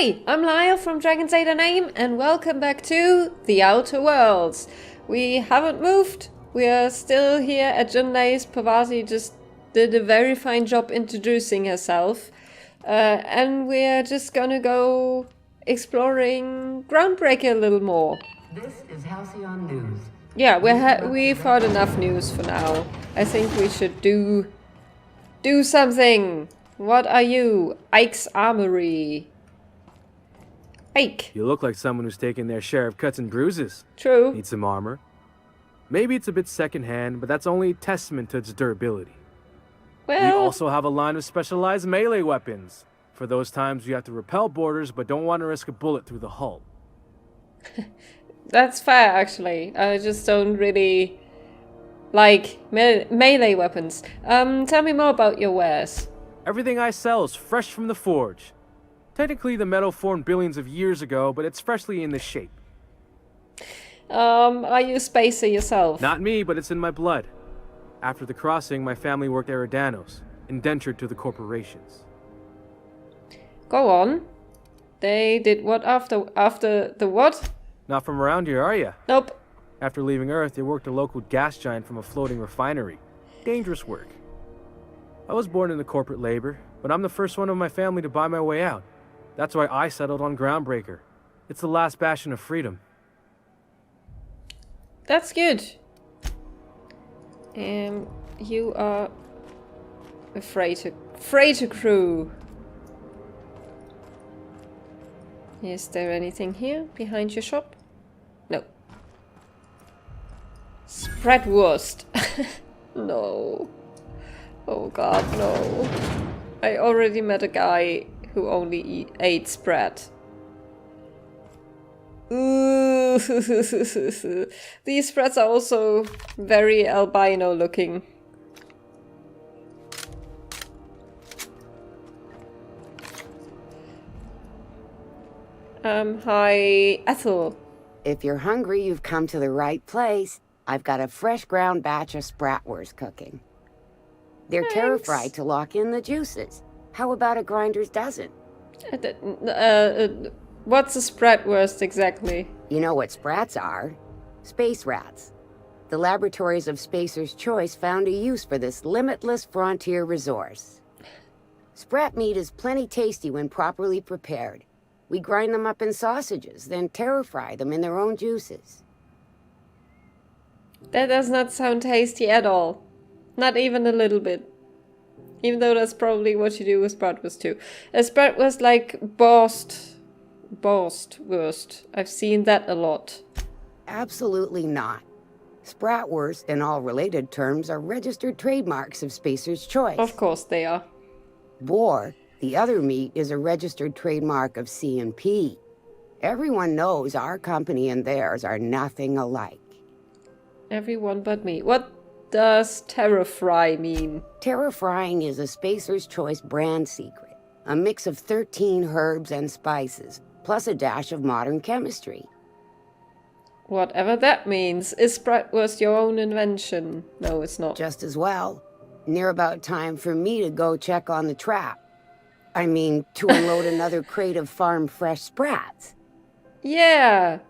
Hi, I'm Lyle from Dragon's Age Name, and welcome back to the Outer Worlds. We haven't moved. We are still here at Junlei's. Pavasi just did a very fine job introducing herself. And we're just gonna go exploring Groundbreaker a little more. This is Halcyon News. Yeah, we've heard enough news for now. I think we should do something. What are you? Ike's Armory. Ike. You look like someone who's taken their share of cuts and bruises. True. Need some armor? Maybe it's a bit secondhand, but that's only a testament to its durability. Well, We also have a line of specialized melee weapons. For those times you have to repel boarders but don't want to risk a bullet through the hull. that's fair, actually. I just don't really like melee weapons. Tell me more about your wares. Everything I sell is fresh from the forge. Technically the metal formed billions of years ago, but it's freshly in this shape. Are you a spacer yourself? Not me, but it's in my blood. After the crossing, my family worked Eridanos, indentured to the corporations. Go on. They did what after the what? Not from around here, are ya? Nope. After leaving Earth, they worked a local gas giant from a floating refinery. Dangerous work. I was born into corporate labor, but I'm the first one of my family to buy my way out. That's why I settled on Groundbreaker. It's the last bastion of freedom. That's good. You are a freighter crew. Is there anything here behind your shop? No. Spreadwurst. No. Oh god, no. I already met a guy who only ate spread. Ooh. These spreads are also very albino looking. Hi, Ethel. If you're hungry, you've come to the right place. I've got a fresh ground batch of spratwurst cooking. They're terra-fried to lock in the juices. How about a grinder's dozen? What's a spreadwurst exactly? You know what sprats are? Space rats. The laboratories of Spacer's Choice found a use for this limitless frontier resource. Sprat meat is plenty tasty when properly prepared. We grind them up in sausages, then terra-fry them in their own juices. That does not sound tasty at all. Not even a little bit. Even though that's probably what you do with bratwurst too. A bratwurst like Borstwurst. I've seen that a lot. Absolutely not. Spratwurst and all related terms are registered trademarks of Spacer's Choice. Of course they are. Boar, the other meat, is a registered trademark of C&P. Everyone knows our company and theirs are nothing alike. Everyone but me. What does terra-fry mean? Terra-frying is a Spacer's Choice brand secret. A mix of 13 herbs and spices, plus a dash of modern chemistry. Whatever that means. Is bratwurst your own invention? No, it's not. Just as well. Near about time for me to go check on the trap. I mean, to unload another crate of farm-fresh sprats. Yeah.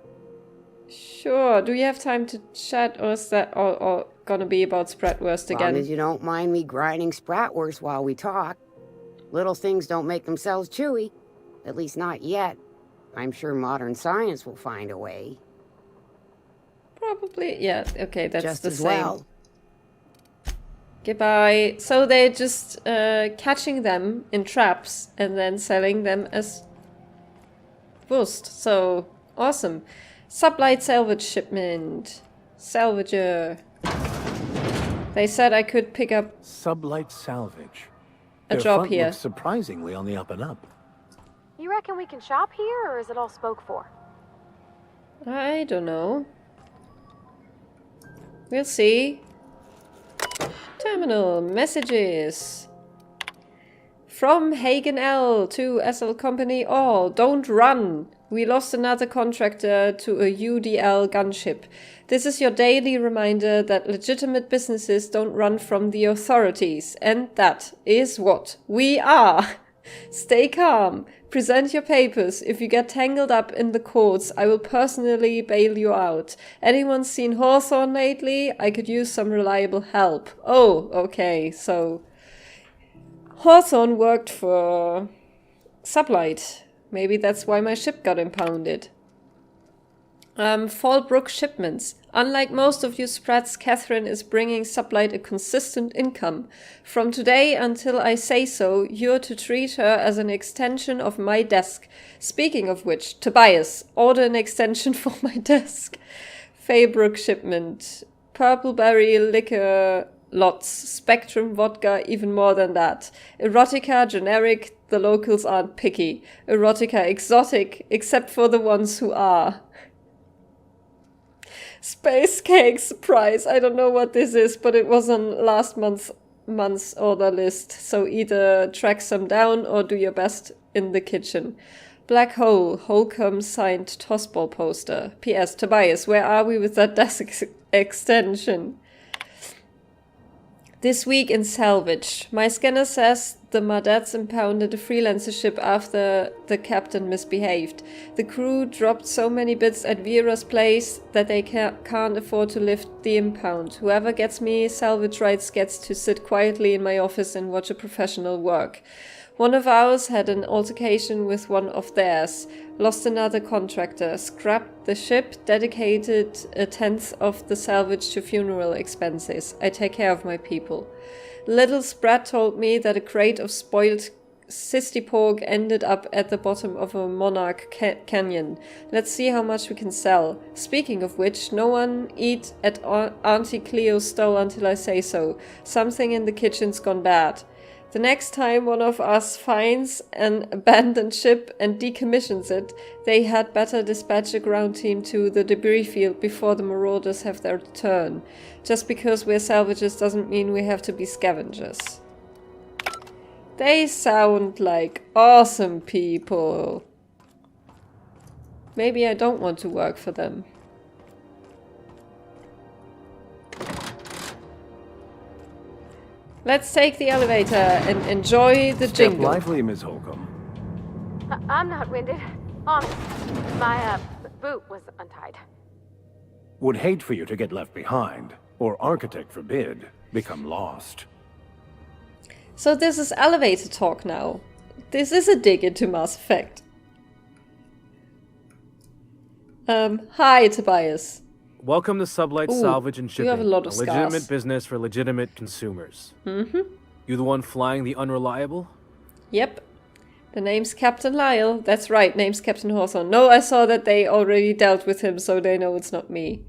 Sure. Do you have time to chat, or is that all gonna be about Spratwurst again? As long as you don't mind me grinding Spratwurst while we talk. Little things don't make themselves chewy. At least not yet. I'm sure modern science will find a way. Probably, yeah. Okay, that's just the as same. well. Goodbye. So they're just catching them in traps and then selling them as Wurst. So awesome. Sublight salvage shipment. Salvager. They said I could pick up Sublight salvage. a Their job front here. looks surprisingly on the up and up. You reckon we can shop here, or is it all spoke for? I don't know. We'll see. Terminal messages. From Hagen L to SL Company All. Don't run. We lost another contractor to a UDL gunship. This is your daily reminder that legitimate businesses don't run from the authorities. And that is what we are. Stay calm. Present your papers. If you get tangled up in the courts, I will personally bail you out. Anyone seen Hawthorne lately? I could use some reliable help. Oh, okay, so Hawthorne worked for Sublight. Maybe that's why my ship got impounded. Fallbrook shipments. Unlike most of you sprats, Catherine is bringing Sublight a consistent income. From today until I say so, you're to treat her as an extension of my desk. Speaking of which, Tobias, order an extension for my desk. Faybrook shipment. Purpleberry liquor lots. Spectrum vodka, even more than that. Erotica, generic, the locals aren't picky. Erotica, exotic, except for the ones who are. Space cake surprise. I don't know what this is, but it was on last month's order list. So either track some down or do your best in the kitchen. Black hole. Holcomb signed tossball poster. P.S. Tobias, where are we with that desk extension? This week in salvage. My scanner says the Madettes impounded a freelancer ship after the captain misbehaved. The crew dropped so many bits at Vera's place that they can't afford to lift the impound. Whoever gets me salvage rights gets to sit quietly in my office and watch a professional work. One of ours had an altercation with one of theirs, lost another contractor, scrapped the ship, dedicated 1/10 of the salvage to funeral expenses. I take care of my people. Little Sprat told me that a crate of spoiled sissy pork ended up at the bottom of a Monarch Canyon. Let's see how much we can sell. Speaking of which, no one eat at Auntie Cleo's stall until I say so. Something in the kitchen's gone bad. The next time one of us finds an abandoned ship and decommissions it, they had better dispatch a ground team to the debris field before the marauders have their turn. Just because we're salvagers doesn't mean we have to be scavengers. They sound like awesome people. Maybe I don't want to work for them. Let's take the elevator and enjoy the Step jingle. lively, Miss Holcomb. I'm not winded. Honest. My, boot was untied. Would hate for you to get left behind, or architect forbid, become lost. So this is elevator talk now. This is a dig into Mass Effect. Hi, Tobias. Welcome to Sublight Ooh, Salvage and you Shipping. have a lot of legitimate scars. business for legitimate consumers. Mm-hmm. You the one flying the Unreliable? Yep. The name's Captain Lyle. That's right, name's Captain Hawthorne. No, I saw that they already dealt with him, so they know it's not me.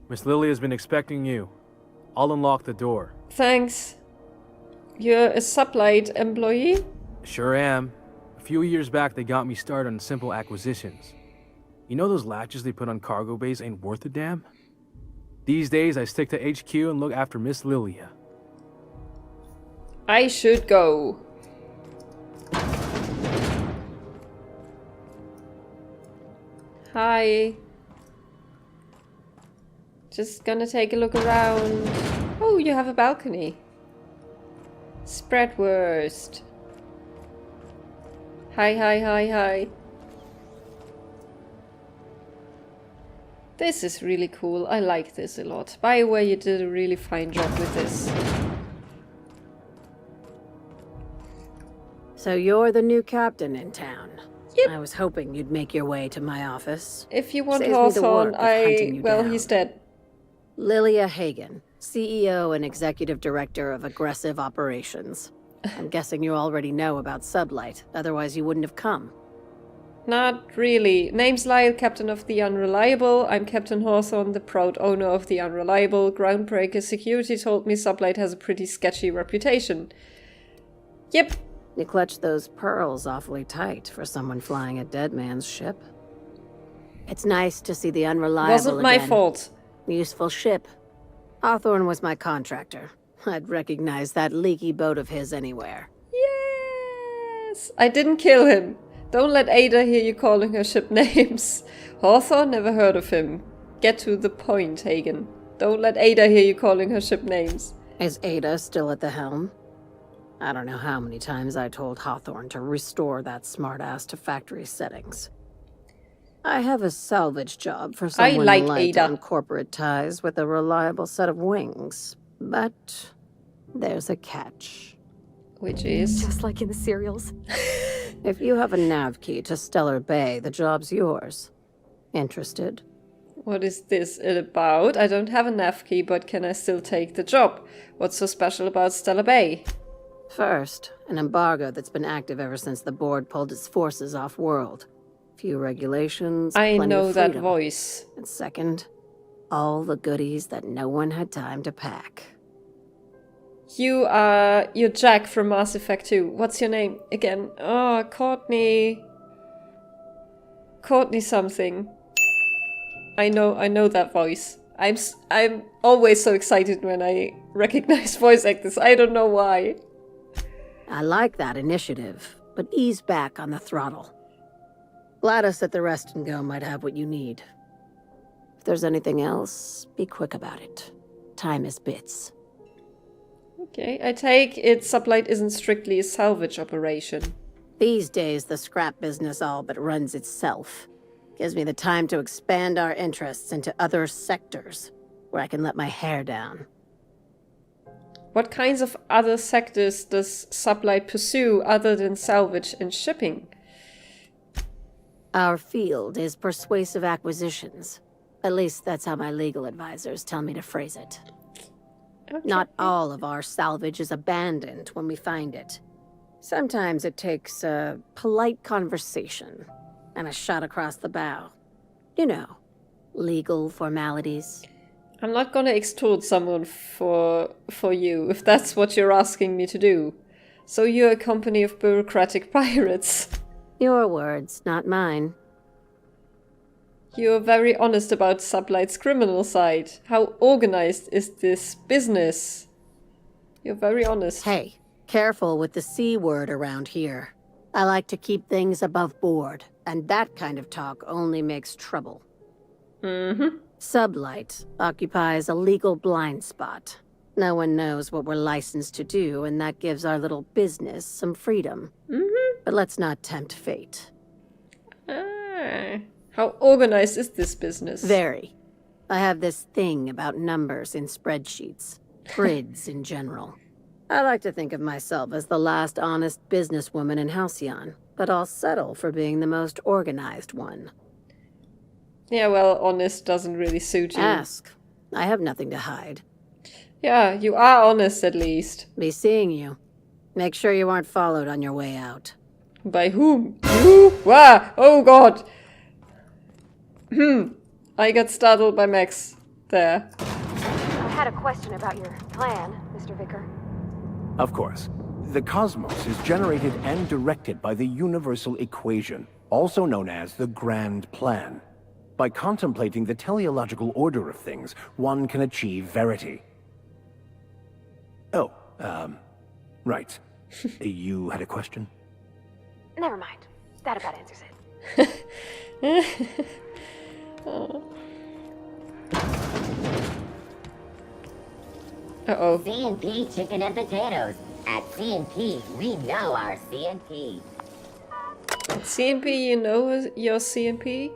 Miss Lily has been expecting you. I'll unlock the door. Thanks. You're a Sublight employee? Sure am. A few years back, they got me started on simple acquisitions. You know those latches they put on cargo bays ain't worth a damn? These days, I stick to HQ and look after Miss Lilia. I should go. Hi. Just gonna take a look around. Oh, you have a balcony. Spreadwurst. Hi, hi, hi, hi. This is really cool. I like this a lot. BioWare, you did a really fine job with this. So you're the new captain in town. Yep. I was hoping you'd make your way to my office. If you want Saves me the Hawthorne, work of hunting you well, down. he's dead. Lilia Hagen, CEO and Executive Director of Aggressive Operations. I'm guessing you already know about Sublight, otherwise you wouldn't have come. Not really. Name's Lyle, Captain of the Unreliable. I'm Captain Hawthorne, the proud owner of the Unreliable. Groundbreaker Security told me Sublight has a pretty sketchy reputation. Yep. You clutched those pearls awfully tight for someone flying a dead man's ship. It's nice to see the Unreliable Wasn't my again. fault. Useful ship. Hawthorne was my contractor. I'd recognize that leaky boat of his anywhere. Yes. I didn't kill him. Don't let Ada hear you calling her ship names. Hawthorne, never heard of him. Get to the point, Hagen. Don't let Ada hear you calling her ship names. Is Ada still at the helm? I don't know how many times I told Hawthorne to restore that smartass to factory settings. I have a salvage job for someone like light Ada. on corporate ties with a reliable set of wings. But there's a catch. Which is... Just like in the serials. If you have a nav key to Stellar Bay, the job's yours. Interested? What is this about? I don't have a nav key, but can I still take the job? What's so special about Stellar Bay? First, an embargo that's been active ever since the board pulled its forces off-world. Few regulations, I plenty know of that freedom. voice. And second, all the goodies that no one had time to pack. You're Jack from Mass Effect 2. What's your name again? Oh, Courtney. Courtney something. I know that voice. I'm always so excited when I recognize voice actors. I don't know why. I like that initiative, but ease back on the throttle. Gladys at the Rest and Go might have what you need. If there's anything else, be quick about it. Time is bits. Okay, I take it Sublight isn't strictly a salvage operation. These days, the scrap business all but runs itself. Gives me the time to expand our interests into other sectors, where I can let my hair down. What kinds of other sectors does Sublight pursue other than salvage and shipping? Our field is persuasive acquisitions. At least that's how my legal advisors tell me to phrase it. Okay. Not all of our salvage is abandoned when we find it. Sometimes it takes a polite conversation and a shot across the bow. You know, legal formalities. I'm not gonna extort someone for you, if that's what you're asking me to do. So you're a company of bureaucratic pirates. Your words, not mine. You're very honest about Sublight's criminal side. How organized is this business? You're very honest. Hey, careful with the C word around here. I like to keep things above board, and that kind of talk only makes trouble. Mm-hmm. Sublight occupies a legal blind spot. No one knows what we're licensed to do, and that gives our little business some freedom. Mm-hmm. But let's not tempt fate. Ah. How organized is this business? Very. I have this thing about numbers in spreadsheets. Grids in general. I like to think of myself as the last honest businesswoman in Halcyon, but I'll settle for being the most organized one. Yeah, well, honest doesn't really suit you. Ask. I have nothing to hide. Yeah, you are honest at least. Be seeing you. Make sure you aren't followed on your way out. By whom? You? Wah! Oh god! I got startled by Max there. I had a question about your plan, Mr. Vicker. Of course. The cosmos is generated and directed by the universal equation, also known as the Grand Plan. By contemplating the teleological order of things, one can achieve verity. Oh, right. You had a question? Never mind. That about answers it. Oh. Uh-oh. C&P chicken and potatoes. At C&P, we know our C&P. At CMP, you know your CMP?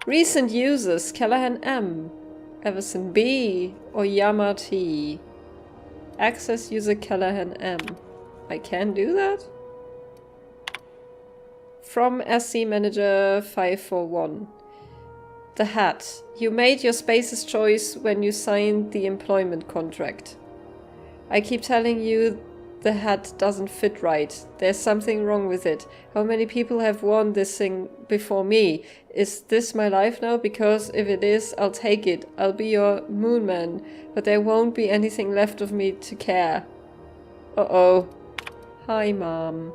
Recent users, Callahan M, Everson B, or Yama T. Access user Callahan M. I can do that? From SC Manager 541. The Hat. You made your space's choice when you signed the employment contract. I keep telling you the hat doesn't fit right. There's something wrong with it. How many people have worn this thing before me? Is this my life now? Because if it is, I'll take it. I'll be your moon man, but there won't be anything left of me to care. Uh-oh. Hi, Mom.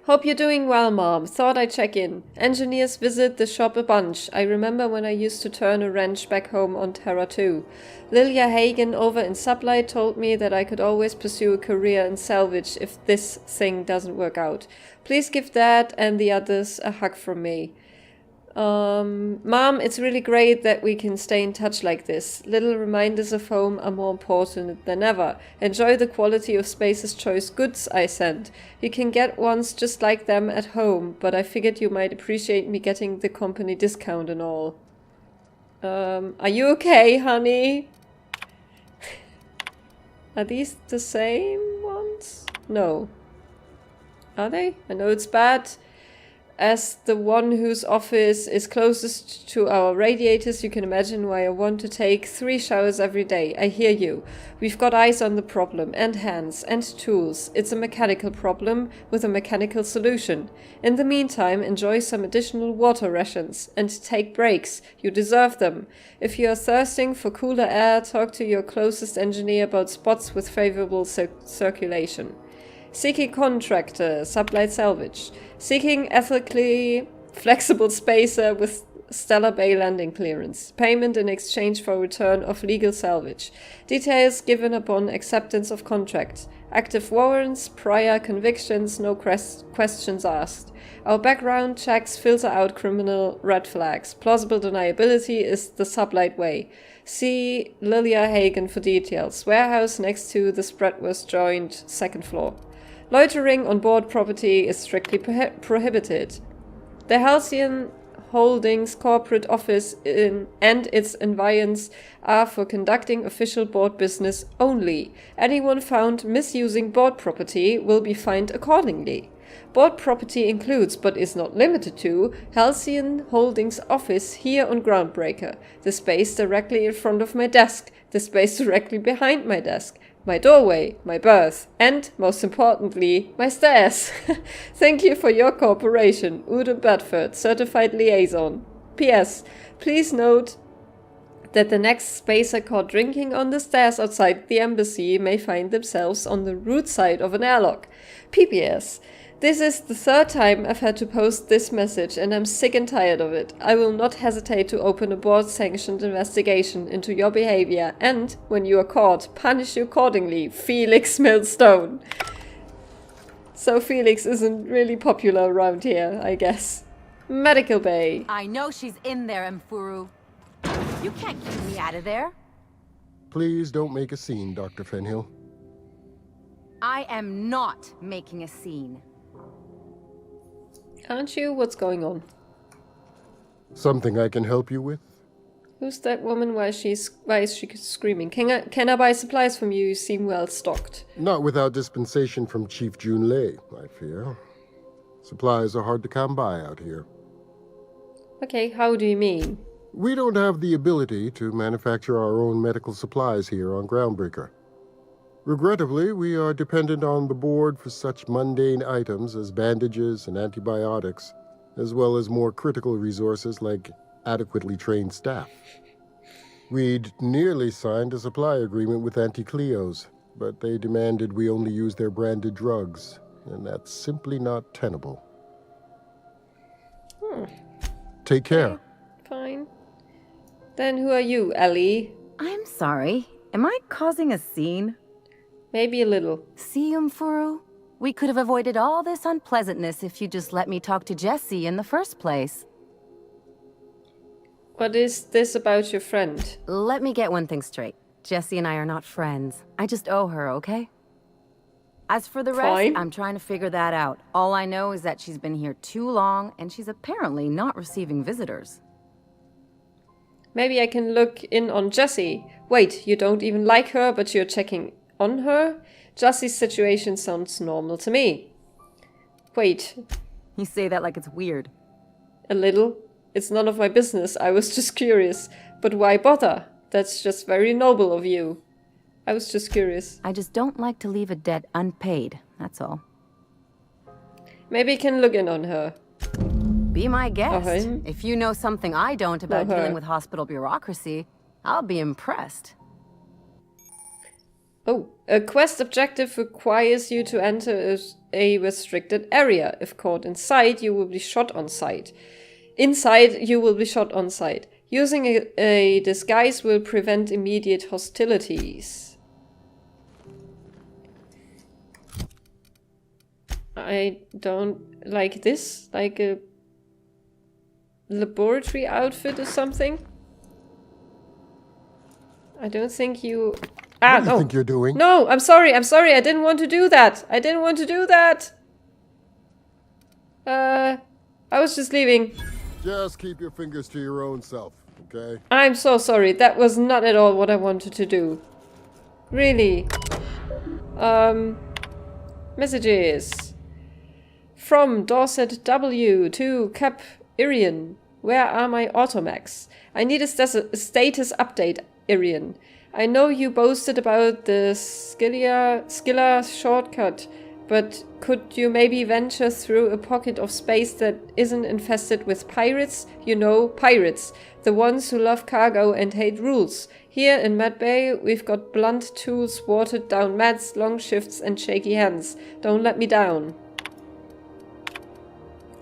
Hope you're doing well, Mom. Thought I'd check in. Engineers visit the shop a bunch. I remember when I used to turn a wrench back home on Terra 2. Lilia Hagen over in Sublight told me that I could always pursue a career in salvage if this thing doesn't work out. Please give Dad and the others a hug from me. Mom, it's really great that we can stay in touch like this. Little reminders of home are more important than ever. Enjoy the quality of Spacer's Choice goods I sent. You can get ones just like them at home, but I figured you might appreciate me getting the company discount and all. Are you okay, honey? Are these the same ones? No. Are they? I know it's bad. As the one whose office is closest to our radiators, you can imagine why I want to take 3 showers every day. I hear you. We've got eyes on the problem, and hands, and tools. It's a mechanical problem with a mechanical solution. In the meantime, enjoy some additional water rations, and take breaks. You deserve them. If you are thirsting for cooler air, talk to your closest engineer about spots with favorable circulation. Seeking contractor, sublight salvage. Seeking ethically flexible spacer with stellar bay landing clearance. Payment in exchange for return of legal salvage. Details given upon acceptance of contract. Active warrants, prior convictions, no questions asked. Our background checks filter out criminal red flags. Plausible deniability is the sublight way. See Lilia Hagen for details. Warehouse next to the Spreadworth joint, 2nd floor. Loitering on board property is strictly prohibited. The Halcyon Holdings corporate office and its environs are for conducting official board business only. Anyone found misusing board property will be fined accordingly. Board property includes, but is not limited to, Halcyon Holdings office here on Groundbreaker, the space directly in front of my desk, the space directly behind my desk, my doorway, my berth, and, most importantly, my stairs. Thank you for your cooperation. Udo Bedford, Certified Liaison. P.S. Please note that the next spacer caught drinking on the stairs outside the embassy may find themselves on the root side of an airlock. P.P.S. This is the 3rd time I've had to post this message, and I'm sick and tired of it. I will not hesitate to open a board-sanctioned investigation into your behavior, and, when you are caught, punish you accordingly. Felix Millstone. So Felix isn't really popular around here, I guess. Medical bay. I know she's in there, Mfuru. You can't keep me out of there. Please don't make a scene, Dr. Fenhill. I am not making a scene. Aren't you? What's going on? Something I can help you with? Who's that woman? Why is she screaming? Can I buy supplies from you? You seem well stocked. Not without dispensation from Chief Junlei, I fear. Supplies are hard to come by out here. Okay, how do you mean? We don't have the ability to manufacture our own medical supplies here on Groundbreaker. Regrettably, we are dependent on the board for such mundane items as bandages and antibiotics, as well as more critical resources like adequately trained staff. We'd nearly signed a supply agreement with Anti-Cleos, but they demanded we only use their branded drugs, and that's simply not tenable. Take care. Okay, fine. Then who are you, Ellie? I'm sorry. Am I causing a scene? Maybe a little. See, Mfuru? We could have avoided all this unpleasantness if you just let me talk to Jessie in the first place. What is this about your friend? Let me get one thing straight. Jessie and I are not friends. I just owe her, okay? As for the rest, Fine. I'm trying to figure that out. All I know is that she's been here too long, and she's apparently not receiving visitors. Maybe I can look in on Jessie. Wait, you don't even like her, but you're checking on her? Jessie's situation sounds normal to me. Wait, You say that like it's weird. a little? It's none of my business. I was just curious. But why bother? That's just very noble of you. I was just curious. I just don't like to leave a debt unpaid, that's all. Maybe I can look in on her. Be my guest. Okay. If you know something I don't about Okay. dealing with hospital bureaucracy, I'll be impressed. Oh, a quest objective requires you to enter a restricted area. If caught inside, you will be shot on sight. Inside, you will be shot on sight. Using a disguise will prevent immediate hostilities. I don't like this. Like a... laboratory outfit or something? I don't think you... Ah, What do you no. think you're doing? No, I'm sorry, I didn't want to do that. I didn't want to do that. I was just leaving. Just keep your fingers to your own self, okay? I'm so sorry, that was not at all what I wanted to do. Really. Messages. From Dorset W to Cap Irian. Where are my automechs? I need a status update, Irian. I know you boasted about the Skilla shortcut, but could you maybe venture through a pocket of space that isn't infested with pirates? You know, pirates. The ones who love cargo and hate rules. Here in Mad Bay, we've got blunt tools, watered down mats, long shifts and shaky hands. Don't let me down.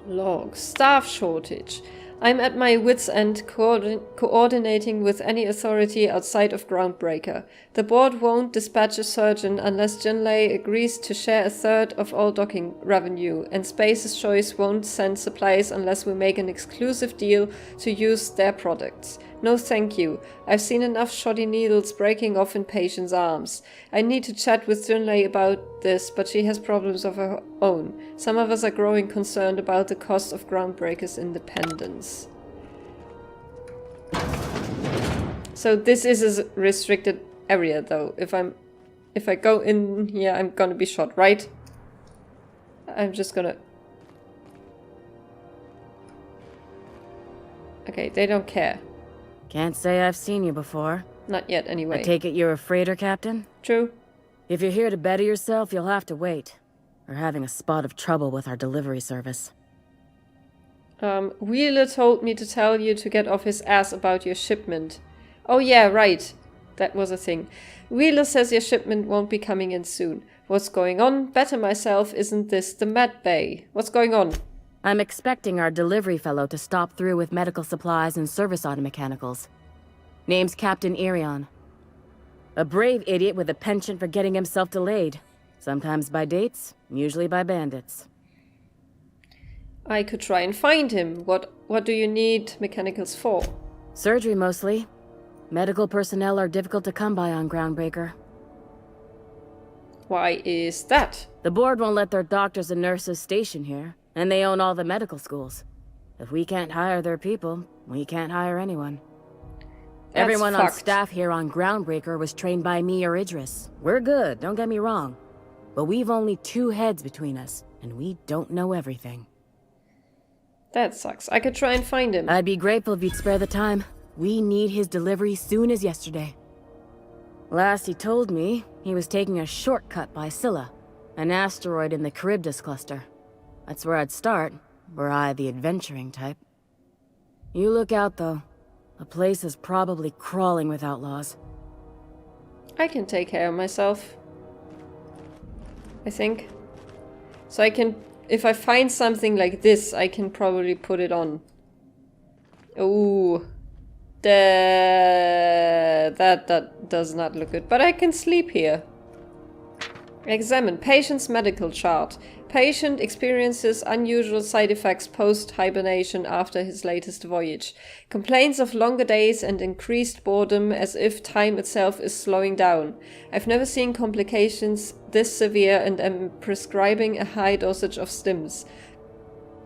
Log. Staff shortage. I'm at my wit's end coordinating with any authority outside of Groundbreaker. The board won't dispatch a surgeon unless Jinlei agrees to share a third of all docking revenue, and Space's Choice won't send supplies unless we make an exclusive deal to use their products. No thank you. I've seen enough shoddy needles breaking off in patients' arms. I need to chat with Jinlei about this, but she has problems of her own. Some of us are growing concerned about the cost of Groundbreaker's independence. So this is a restricted area though. If I go in here, I'm gonna be shot, right? I'm just gonna... Okay, they don't care. Can't say I've seen you before. Not yet, anyway. I take it you're a freighter captain? True. If you're here to better yourself, you'll have to wait. We're having a spot of trouble with our delivery service. Wheeler told me to tell you to get off his ass about your shipment. Oh yeah, right. That was a thing. Wheeler says your shipment won't be coming in soon. What's going on? Better myself, isn't this the Mad Bay? What's going on? I'm expecting our delivery fellow to stop through with medical supplies and service auto mechanicals. Name's Captain Irion. A brave idiot with a penchant for getting himself delayed. Sometimes by dates, usually by bandits. I could try and find him. What do you need mechanicals for? Surgery mostly. Medical personnel are difficult to come by on Groundbreaker. Why is that? The board won't let their doctors and nurses station here, and they own all the medical schools. If we can't hire their people, we can't hire anyone. That's Everyone on fucked. staff here on Groundbreaker was trained by me or Idris. We're good, don't get me wrong. But we've only 2 heads between us, and we don't know everything. That sucks. I could try and find him. I'd be grateful if you'd spare the time. We need his delivery soon as yesterday. Last he told me, he was taking a shortcut by Scylla, an asteroid in the Charybdis cluster. That's where I'd start, were I the adventuring type. You look out, though. The place is probably crawling with outlaws. I can take care of myself. I think. So I can... If I find something like this, I can probably put it on. Ooh. That does not look good. But I can sleep here. Examine patient's medical chart. Patient experiences unusual side effects post-hibernation after his latest voyage. Complains of longer days and increased boredom as if time itself is slowing down. I've never seen complications this severe and am prescribing a high dosage of stims.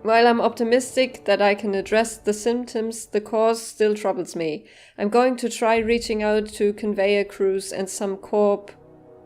While I'm optimistic that I can address the symptoms, the cause still troubles me. I'm going to try reaching out to conveyor crews and some corp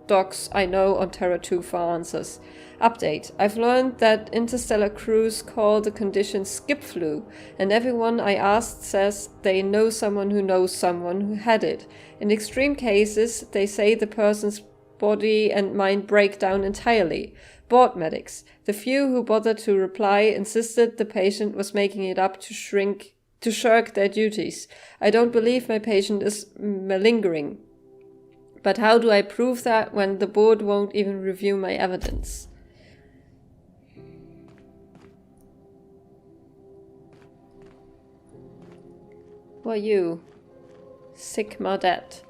docs I know on Terra 2 for answers. Update. I've learned that interstellar crews call the condition skip flu, and everyone I asked says they know someone who had it. In extreme cases, they say the person's body and mind break down entirely. Board medics. The few who bothered to reply insisted the patient was making it up to shirk their duties. I don't believe my patient is malingering. But how do I prove that when the board won't even review my evidence? Who are you? Sigma Det.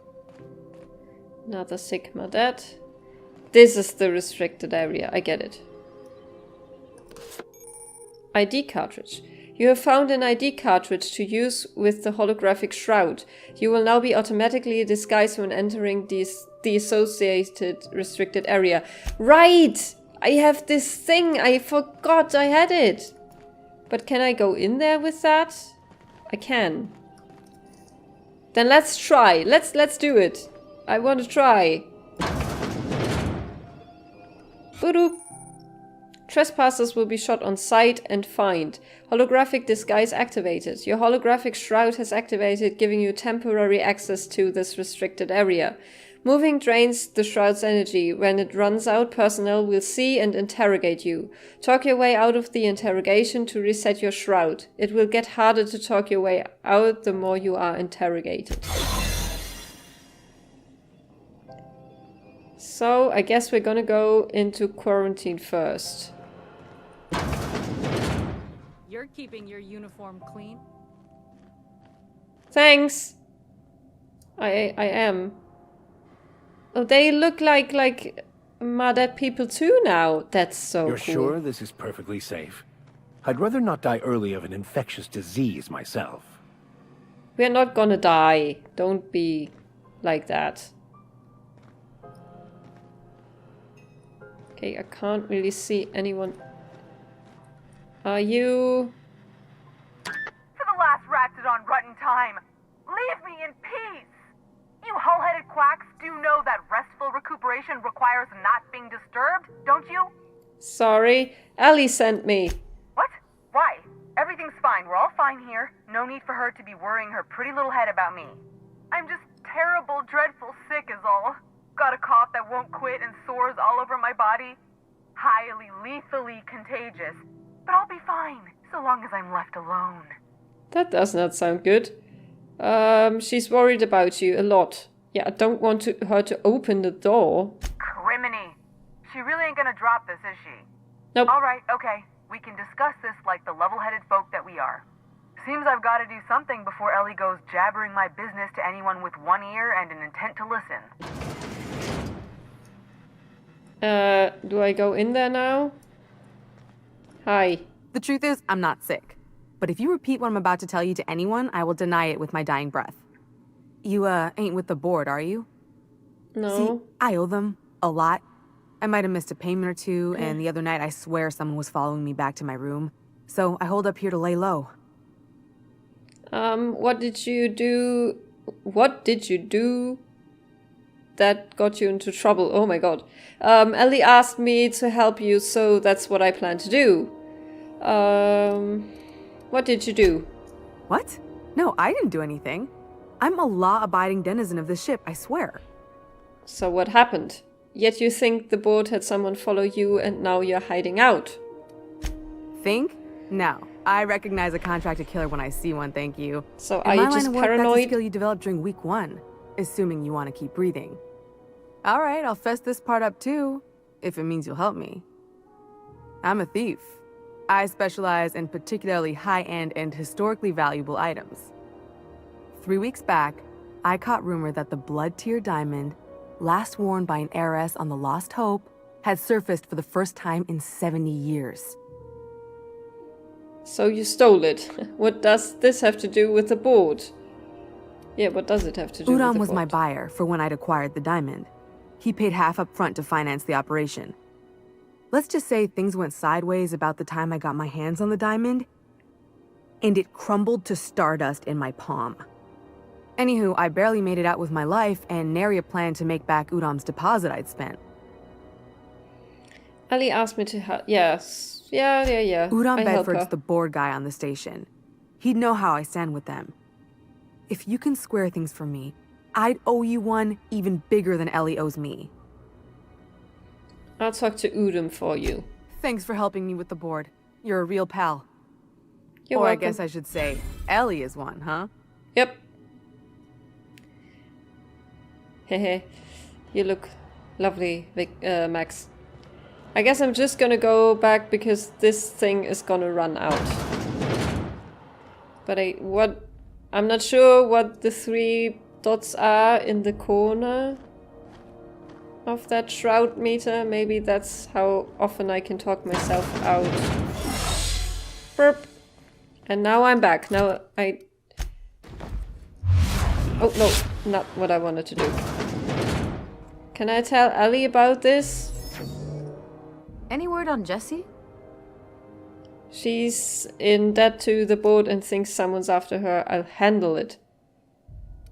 Another Sigma Det. This is the restricted area, I get it. ID cartridge. You have found an ID cartridge to use with the holographic shroud. You will now be automatically disguised when entering the associated restricted area. Right! I have this thing. I forgot I had it. But can I go in there with that? I can. Then let's try. Let's do it. I want to try. Boodoo. Trespassers will be shot on sight and fined. Holographic disguise activated. Your holographic shroud has activated, giving you temporary access to this restricted area. Moving drains the shroud's energy. When it runs out, personnel will see and interrogate you. Talk your way out of the interrogation to reset your shroud. It will get harder to talk your way out the more you are interrogated. So, I guess we're gonna go into quarantine first. You're keeping your uniform clean? Thanks! I am. Oh, they look like mad at people too now. That's so You're cool. sure this is perfectly safe? I'd rather not die early of an infectious disease myself. We're not gonna die. Don't be like that. Okay, I can't really see anyone. Are you... For the last Ratsadon rotten time, leave me in peace! You hull-headed quacks do know that restful recuperation requires not being disturbed, don't you? Sorry, Ellie sent me. What? Why? Everything's fine. We're all fine here. No need for her to be worrying her pretty little head about me. I'm just terrible, dreadful sick is all. Got a cough that won't quit and sores all over my body. Highly, lethally contagious. But I'll be fine, so long as I'm left alone. That does not sound good. She's worried about you a lot. Yeah, I don't want her to open the door. Criminy. She really ain't gonna drop this, is she? Nope. Alright, okay. We can discuss this like the level-headed folk that we are. Seems I've got to do something before Ellie goes jabbering my business to anyone with one ear and an intent to listen. Do I go in there now? Hi. The truth is, I'm not sick. But if you repeat what I'm about to tell you to anyone, I will deny it with my dying breath. You, ain't with the board, are you? No. See, I owe them a lot. I might have missed a payment or two, and the other night I swear someone was following me back to my room. So I hold up here to lay low. What did you do? What did you do that got you into trouble? Oh my god. Ellie asked me to help you, so that's what I plan to do. What did you do? What? No, I didn't do anything. I'm a law-abiding denizen of this ship, I swear. So what happened? Yet you think the board had someone follow you and now you're hiding out. Think? No. I recognize a contracted killer when I see one, thank you. So are you just That's a paranoid? skill you developed during week 1, assuming you want to keep breathing. Alright, I'll fess this part up too, if it means you'll help me. I'm a thief. I specialize in particularly high-end and historically valuable items. 3 weeks back, I caught rumor that the blood-tier diamond, last worn by an heiress on the Lost Hope, had surfaced for the first time in 70 years. So you stole it. What does this have to do with the board? Yeah, what does it have to do with the board? Udon was my buyer for when I'd acquired the diamond. He paid half up front to finance the operation. Let's just say things went sideways about the time I got my hands on the diamond, and it crumbled to stardust in my palm. Anywho, I barely made it out with my life, and nary a plan to make back Udom's deposit I'd spent. Ellie asked me to help. Yes. Yeah. Udon I help Bedford's her. the board guy on the station. He'd know how I stand with them. If you can square things for me, I'd owe you one even bigger than Ellie owes me. I'll talk to Udom for you. Thanks for helping me with the board. You're a real pal. You're or welcome. I guess I should say, Ellie is one, huh? Yep. Hehe. You look lovely, Max. I guess I'm just gonna go back because this thing is gonna run out. But I'm not sure what the 3 dots are in the corner of that shroud meter. Maybe that's how often I can talk myself out. Burp. And now I'm back. Now I... Oh, no. Not what I wanted to do. Can I tell Ellie about this? Any word on Jessie? She's in debt to the board and thinks someone's after her. I'll handle it.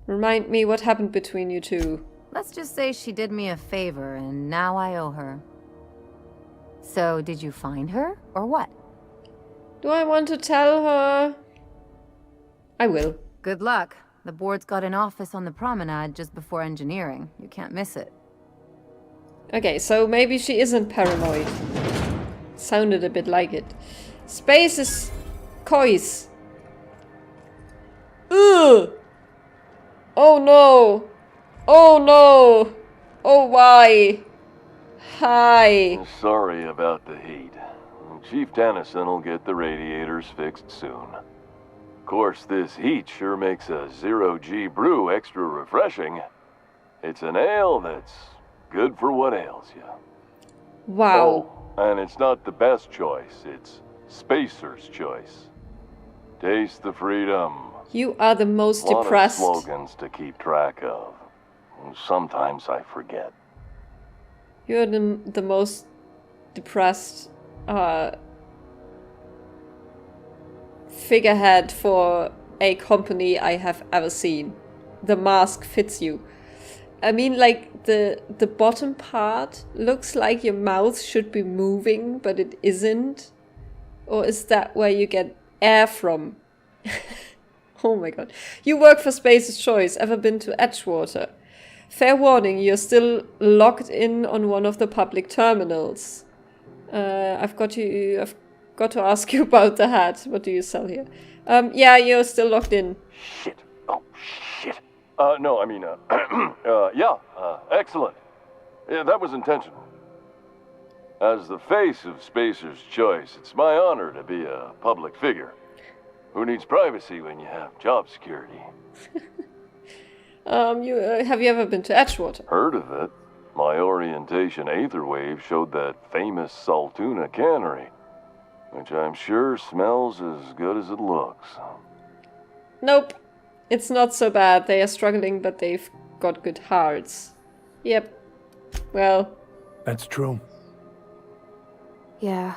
Remind me what happened between you two. Let's just say she did me a favor, and now I owe her. So, did you find her, or what? Do I want to tell her? I will. Good luck. The board's got an office on the promenade just before engineering. You can't miss it. Okay, so maybe she isn't paranoid. Sounded a bit like it. Space is... Kois. Ugh! Oh no! Oh no! Oh why? Hi. Sorry about the heat. Chief Tennyson will get the radiators fixed soon. Of course, this heat sure makes a zero-G brew extra refreshing. It's an ale that's good for what ails you. Wow. Oh, and it's not the best choice. It's Spacer's choice. Taste the freedom. You are the most depressed. A lot of slogans to keep track of. Sometimes I forget. You're the most depressed figurehead for a company I have ever seen. The mask fits you. I mean, like, the bottom part looks like your mouth should be moving, but it isn't. Or is that where you get air from? Oh my god. You work for Space's Choice. Ever been to Edgewater? Fair warning, you're still locked in on one of the public terminals. I've got to ask you about the hat. What do you sell here? Yeah, you're still locked in. Shit. Oh, shit. No, I mean, excellent. Yeah, that was intentional. As the face of Spacer's Choice, it's my honor to be a public figure. Who needs privacy when you have job security? Have you ever been to Edgewater? Heard of it. My orientation aetherwave showed that famous Saltuna cannery, which I'm sure smells as good as it looks. Nope. It's not so bad. They are struggling, but they've got good hearts. Yep. Well. That's true. Yeah.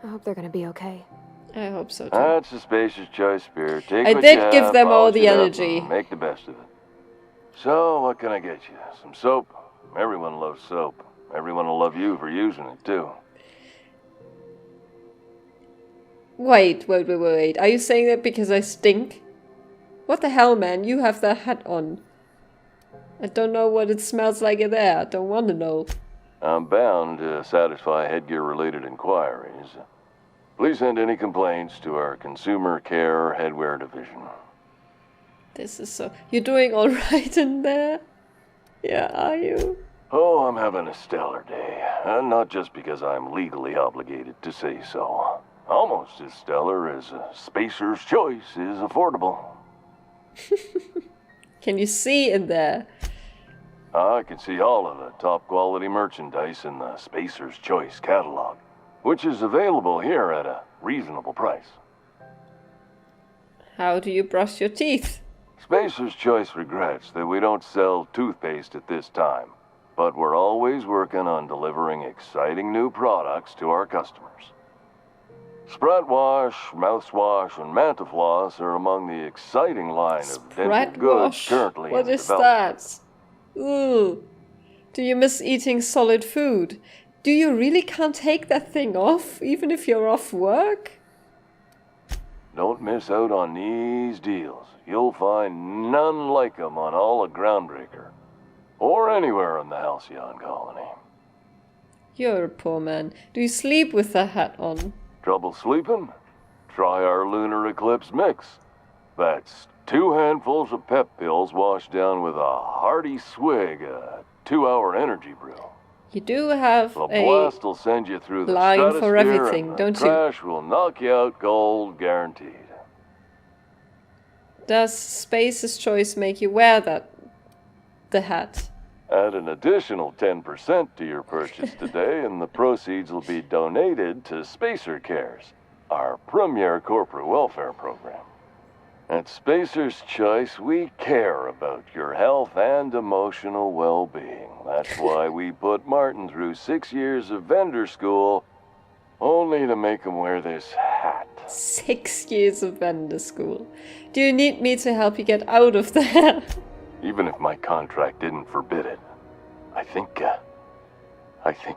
I hope they're gonna be okay. I hope so too. That's the Spacer's Choice spirit. Take I what did you give have, them all polish the it up, energy. and make the best of it. So, what can I get you? Some soap? Everyone loves soap. Everyone will love you for using it, too. Wait. Are you saying that because I stink? What the hell, man? You have that hat on. I don't know what it smells like in there. I don't want to know. I'm bound to satisfy headgear-related inquiries. Please send any complaints to our Consumer Care Headwear Division. This is so... You're doing all right in there? Yeah, are you? Oh, I'm having a stellar day. And not just because I'm legally obligated to say so. Almost as stellar as Spacer's Choice is affordable. Can you see in there? I can see all of the top-quality merchandise in the Spacer's Choice catalog, which is available here at a reasonable price. How do you brush your teeth? Spacer's Choice regrets that we don't sell toothpaste at this time, but we're always working on delivering exciting new products to our customers. Sprat Wash, Mouthwash, and Mantafloss are among the exciting line of dental goods currently in development. What is that? Ooh. Do you miss eating solid food? Do you really can't take that thing off, even if you're off work? Don't miss out on these deals. You'll find none like them on all of Groundbreaker, or anywhere in the Halcyon colony. You're a poor man. Do you sleep with the hat on? Trouble sleeping? Try our Lunar Eclipse mix. That's 2 handfuls of pep pills washed down with a hearty swig of 2-hour energy brew. You do have the a blast will send you through the line stratosphere, for everything, and don't the you? crash will knock you out cold, guaranteed. Does Space's Choice make you wear the hat? Add an additional 10% to your purchase today, and the proceeds will be donated to Spacer Cares, our premier corporate welfare program. At Spacer's Choice, we care about your health and emotional well-being. That's why we put Martin through 6 years of vendor school, only to make him wear this hat. 6 years of vendor school. Do you need me to help you get out of there? Even if my contract didn't forbid it, I think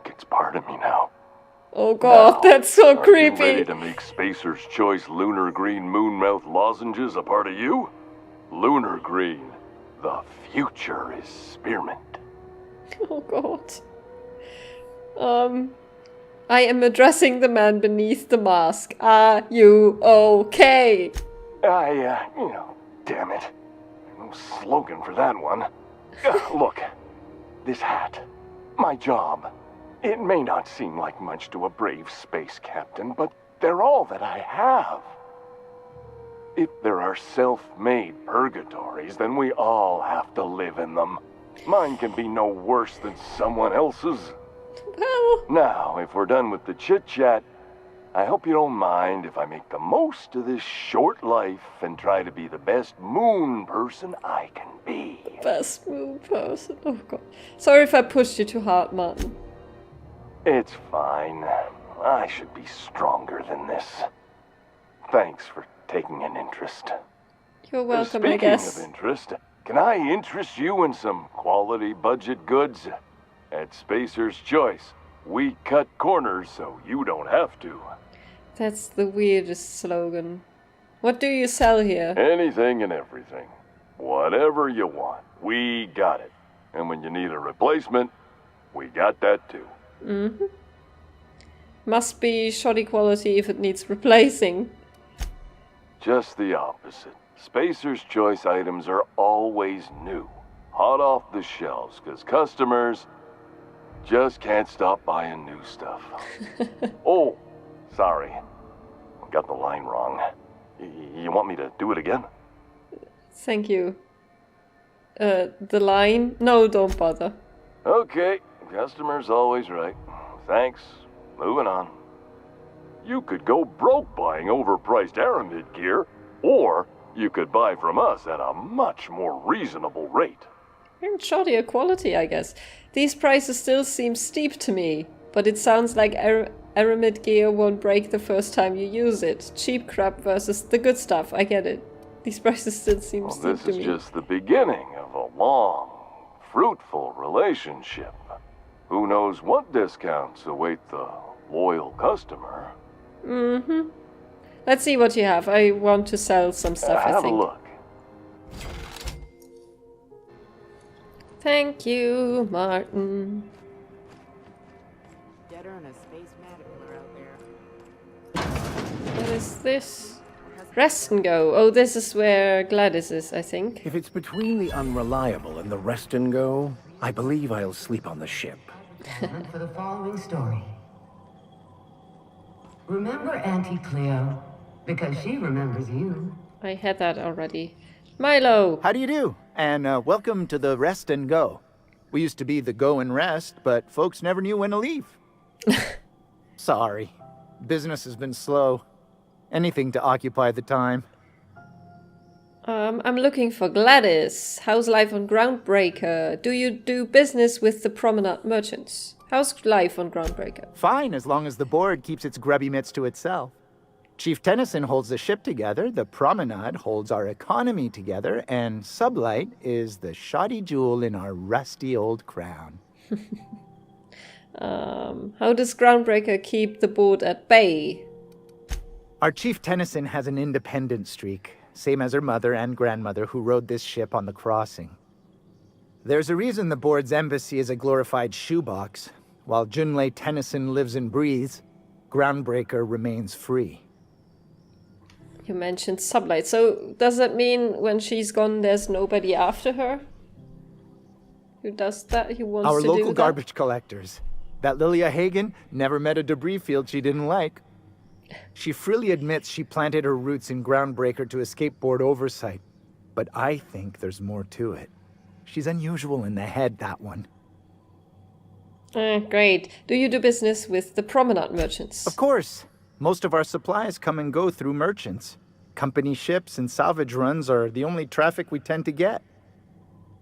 it's part of me now. Oh god, Now, that's so are creepy. you ready to make Spacer's Choice Lunar Green Moonmouth lozenges a part of you? Lunar Green, the future is spearmint. Oh god. I am addressing the man beneath the mask. Are you okay? Damn it. No slogan for that one. Look, this hat, my job. It may not seem like much to a brave space captain, but they're all that I have. If there are self-made purgatories, then we all have to live in them. Mine can be no worse than someone else's. Well... Now, if we're done with the chit-chat, I hope you don't mind if I make the most of this short life and try to be the best moon person I can be. Best moon person. Oh god. Sorry if I pushed you too hard, Martin. It's fine. I should be stronger than this. Thanks for taking an interest. You're welcome, I guess. Speaking of interest, can I interest you in some quality budget goods? At Spacer's Choice, we cut corners so you don't have to. That's the weirdest slogan. What do you sell here? Anything and everything. Whatever you want, we got it. And when you need a replacement, we got that too. Mm-hmm. Must be shoddy quality if it needs replacing. Just the opposite. Spacer's Choice items are always new, hot off the shelves, because customers just can't stop buying new stuff. Oh, sorry. Got the line wrong. You want me to do it again? Thank you. The line? No, don't bother. Okay, customer's always right. Thanks. Moving on. You could go broke buying overpriced Aramid gear, or you could buy from us at a much more reasonable rate. And shoddier quality, I guess. These prices still seem steep to me, but it sounds like Aramid gear won't break the first time you use it. Cheap crap versus the good stuff, I get it. These prices still seem steep to me. This is just the beginning of a long, fruitful relationship. Who knows what discounts await the loyal customer? Mm-hmm. Let's see what you have. I want to sell some stuff, I think. Have a look. Thank you, Martin. Deader and a space manipular out there. What is this? Rest and go. Oh, this is where Gladys is, I think. If it's between the unreliable and the rest and go, I believe I'll sleep on the ship. For the following story. Remember Auntie Cleo? Because she remembers you. I had that already. Milo! How do you do? And welcome to the Rest and Go. We used to be the Go and Rest, but folks never knew when to leave. Sorry. Business has been slow. Anything to occupy the time. I'm looking for Gladys. How's life on Groundbreaker? Do you do business with the Promenade merchants? How's life on Groundbreaker? Fine, as long as the board keeps its grubby mitts to itself. Chief Tennyson holds the ship together, the Promenade holds our economy together, and Sublight is the shoddy jewel in our rusty old crown. How does Groundbreaker keep the board at bay? Our Chief Tennyson has an independent streak, same as her mother and grandmother who rode this ship on the crossing. There's a reason the board's embassy is a glorified shoebox. While Junlei Tennyson lives and breathes, Groundbreaker remains free. You mentioned Sublight, so does that mean when she's gone there's nobody after her? Who does that? Who wants Our to do that? local garbage collectors. That Lilia Hagen never met a debris field she didn't like. She freely admits she planted her roots in Groundbreaker to escape board oversight. But I think there's more to it. She's unusual in the head, that one. Great. Do you do business with the Promenade merchants? Of course. Most of our supplies come and go through merchants. Company ships and salvage runs are the only traffic we tend to get.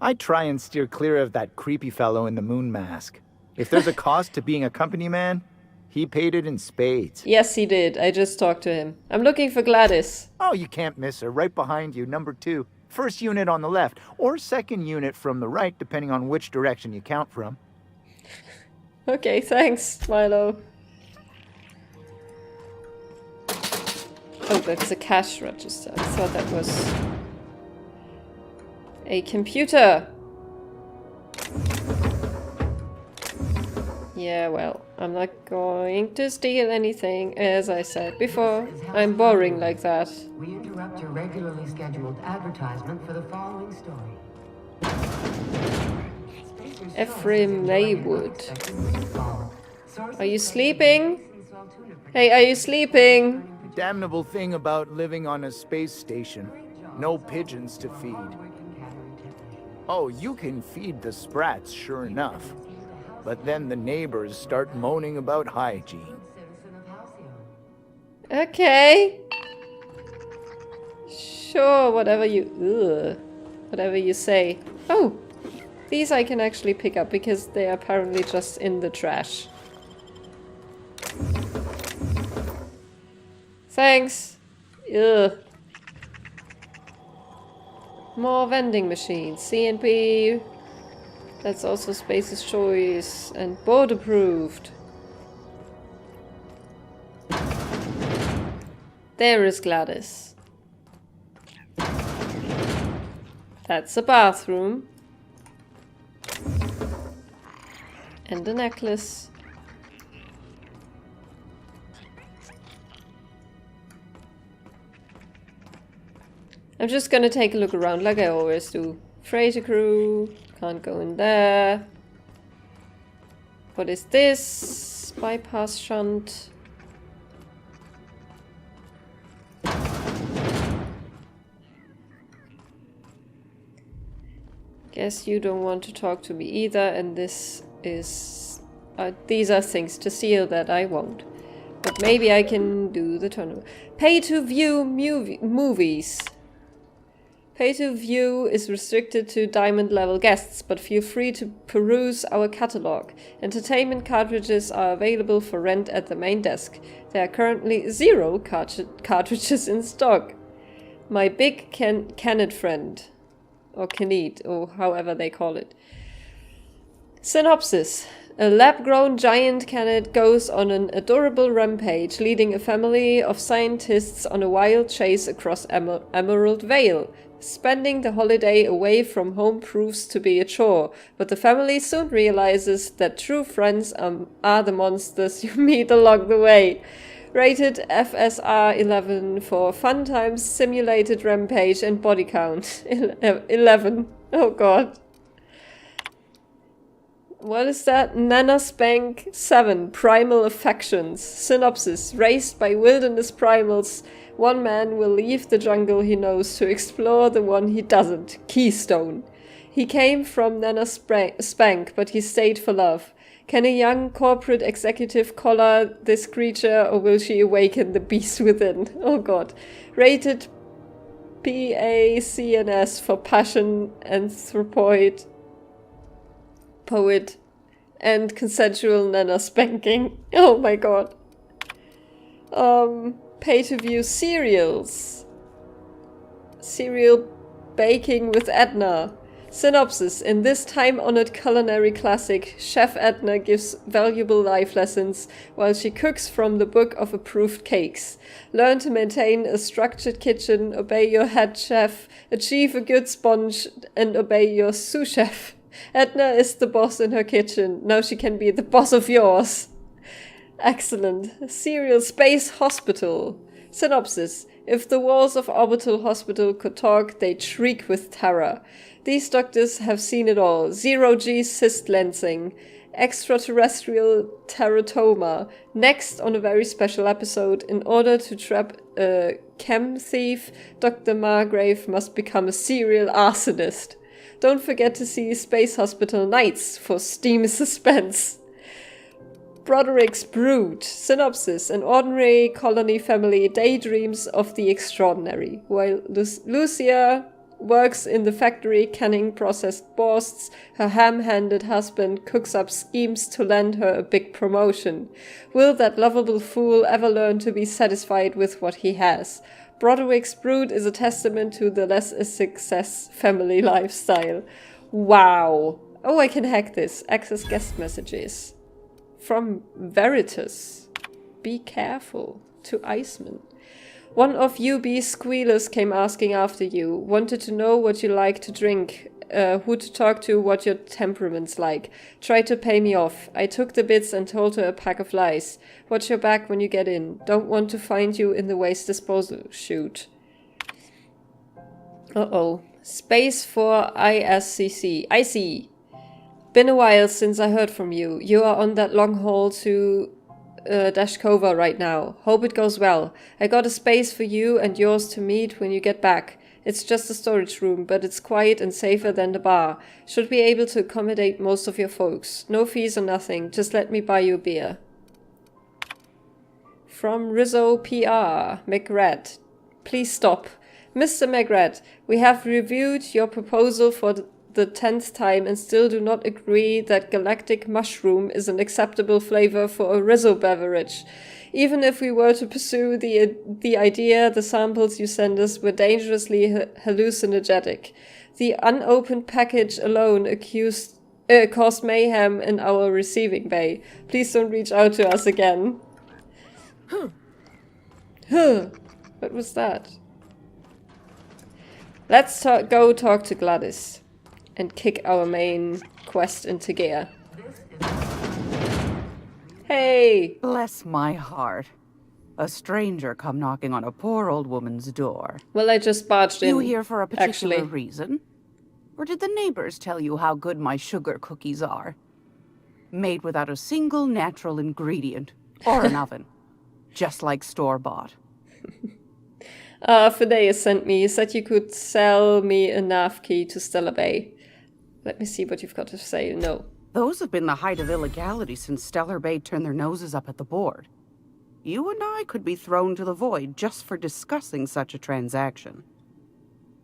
I try and steer clear of that creepy fellow in the moon mask. If there's a cost to being a company man, he paid it in spades. Yes, he did. I just talked to him. I'm looking for Gladys. Oh, you can't miss her. Right behind you, number 2. First unit on the left, or second unit from the right, depending on which direction you count from. Okay, thanks, Milo. Oh, that's a cash register. I thought that was a computer. Yeah, well, I'm not going to steal anything, as I said before. I'm boring like that. We interrupt your regularly scheduled advertisement for the following story. Ephraim Maywood. Are you sleeping? Hey, are you sleeping? Damnable thing about living on a space station. No pigeons to feed. Oh, you can feed the sprats, sure enough. But then the neighbors start moaning about hygiene. Okay. Sure, whatever you say. Oh, these I can actually pick up because they are apparently just in the trash. Thanks. Ugh. More vending machines. C&B. That's also Space's Choice and board approved. There is Gladys. That's a bathroom. And a necklace. I'm just gonna take a look around like I always do. Freighter crew. Can't go in there. What is this? Bypass shunt. Guess you don't want to talk to me either, and this is... these are things to seal that I won't. But maybe I can do the tournament. Pay to view movies. Pay to view is restricted to diamond level guests, but feel free to peruse our catalog. Entertainment cartridges are available for rent at the main desk. There are currently 0 cartridges in stock. My big Canet friend. Or Canid, or however they call it. Synopsis. A lab-grown giant canet goes on an adorable rampage, leading a family of scientists on a wild chase across Emerald Vale. Spending the holiday away from home proves to be a chore, but the family soon realizes that true friends are the monsters you meet along the way. Rated FSR 11 for fun times, simulated rampage, and body count. 11. Oh god. What is that? Nana Spank 7. Primal Affections. Synopsis. Raised by wilderness primals, one man will leave the jungle he knows to explore the one he doesn't. Keystone. He came from Nana Spank, but he stayed for love. Can a young corporate executive collar this creature, or will she awaken the beast within? Oh god. Rated PACNS for passion, anthropoid, poet, and consensual nana spanking. Oh my god. Pay-to-view cereals. Cereal baking with Edna. Synopsis. In this time-honored culinary classic, Chef Edna gives valuable life lessons while she cooks from the book of approved cakes. Learn to maintain a structured kitchen, obey your head chef, achieve a good sponge, and obey your sous chef. Edna is the boss in her kitchen. Now she can be the boss of yours. Excellent. Serial Space Hospital. Synopsis. If the walls of Orbital Hospital could talk, they'd shriek with terror. These doctors have seen it all. Zero-G cyst lensing, extraterrestrial teratoma. Next on a very special episode, in order to trap a chem thief, Dr. Margrave must become a serial arsonist. Don't forget to see Space Hospital Nights for steamy suspense. Broderick's brood. Synopsis. An ordinary colony family daydreams of the extraordinary. While Lucia works in the factory canning processed boarsts, her ham-handed husband cooks up schemes to land her a big promotion. Will that lovable fool ever learn to be satisfied with what he has? Broderick's brood is a testament to the less a success family lifestyle. Wow. Oh, I can hack this. Access guest messages. From Veritas. Be careful. To Iceman. One of UB's squealers came asking after you. Wanted to know what you like to drink. Who to talk to, what your temperament's like. Tried to pay me off. I took the bits and told her a pack of lies. Watch your back when you get in. Don't want to find you in the waste disposal chute. Uh-oh. Space for ISCC. I see. Been a while since I heard from you. You are on that long haul to Dashkova right now. Hope it goes well. I got a space for you and yours to meet when you get back. It's just a storage room, but it's quiet and safer than the bar. Should be able to accommodate most of your folks. No fees or nothing. Just let me buy you a beer. From Rizzo PR. McRed. Please stop. Mr. McRed, we have reviewed your proposal for the 10th time and still do not agree that galactic mushroom is an acceptable flavor for a Rizzo beverage. Even if we were to pursue the idea, the samples you send us were dangerously hallucinogenic. The unopened package alone caused mayhem in our receiving bay. Please don't reach out to us again. What was that? Let's go talk to Gladys and kick our main quest into gear. Hey! Bless my heart. A stranger come knocking on a poor old woman's door. Well, I just barged in. You here for a particular reason? Or did the neighbors tell you how good my sugar cookies are? Made without a single natural ingredient. Or an oven. Just like store-bought. Fidea sent me. You said you could sell me a nav key to Stellar Bay. Let me see what you've got to say. No. Those have been the height of illegality since Stellar Bay turned their noses up at the board. You and I could be thrown to the void just for discussing such a transaction.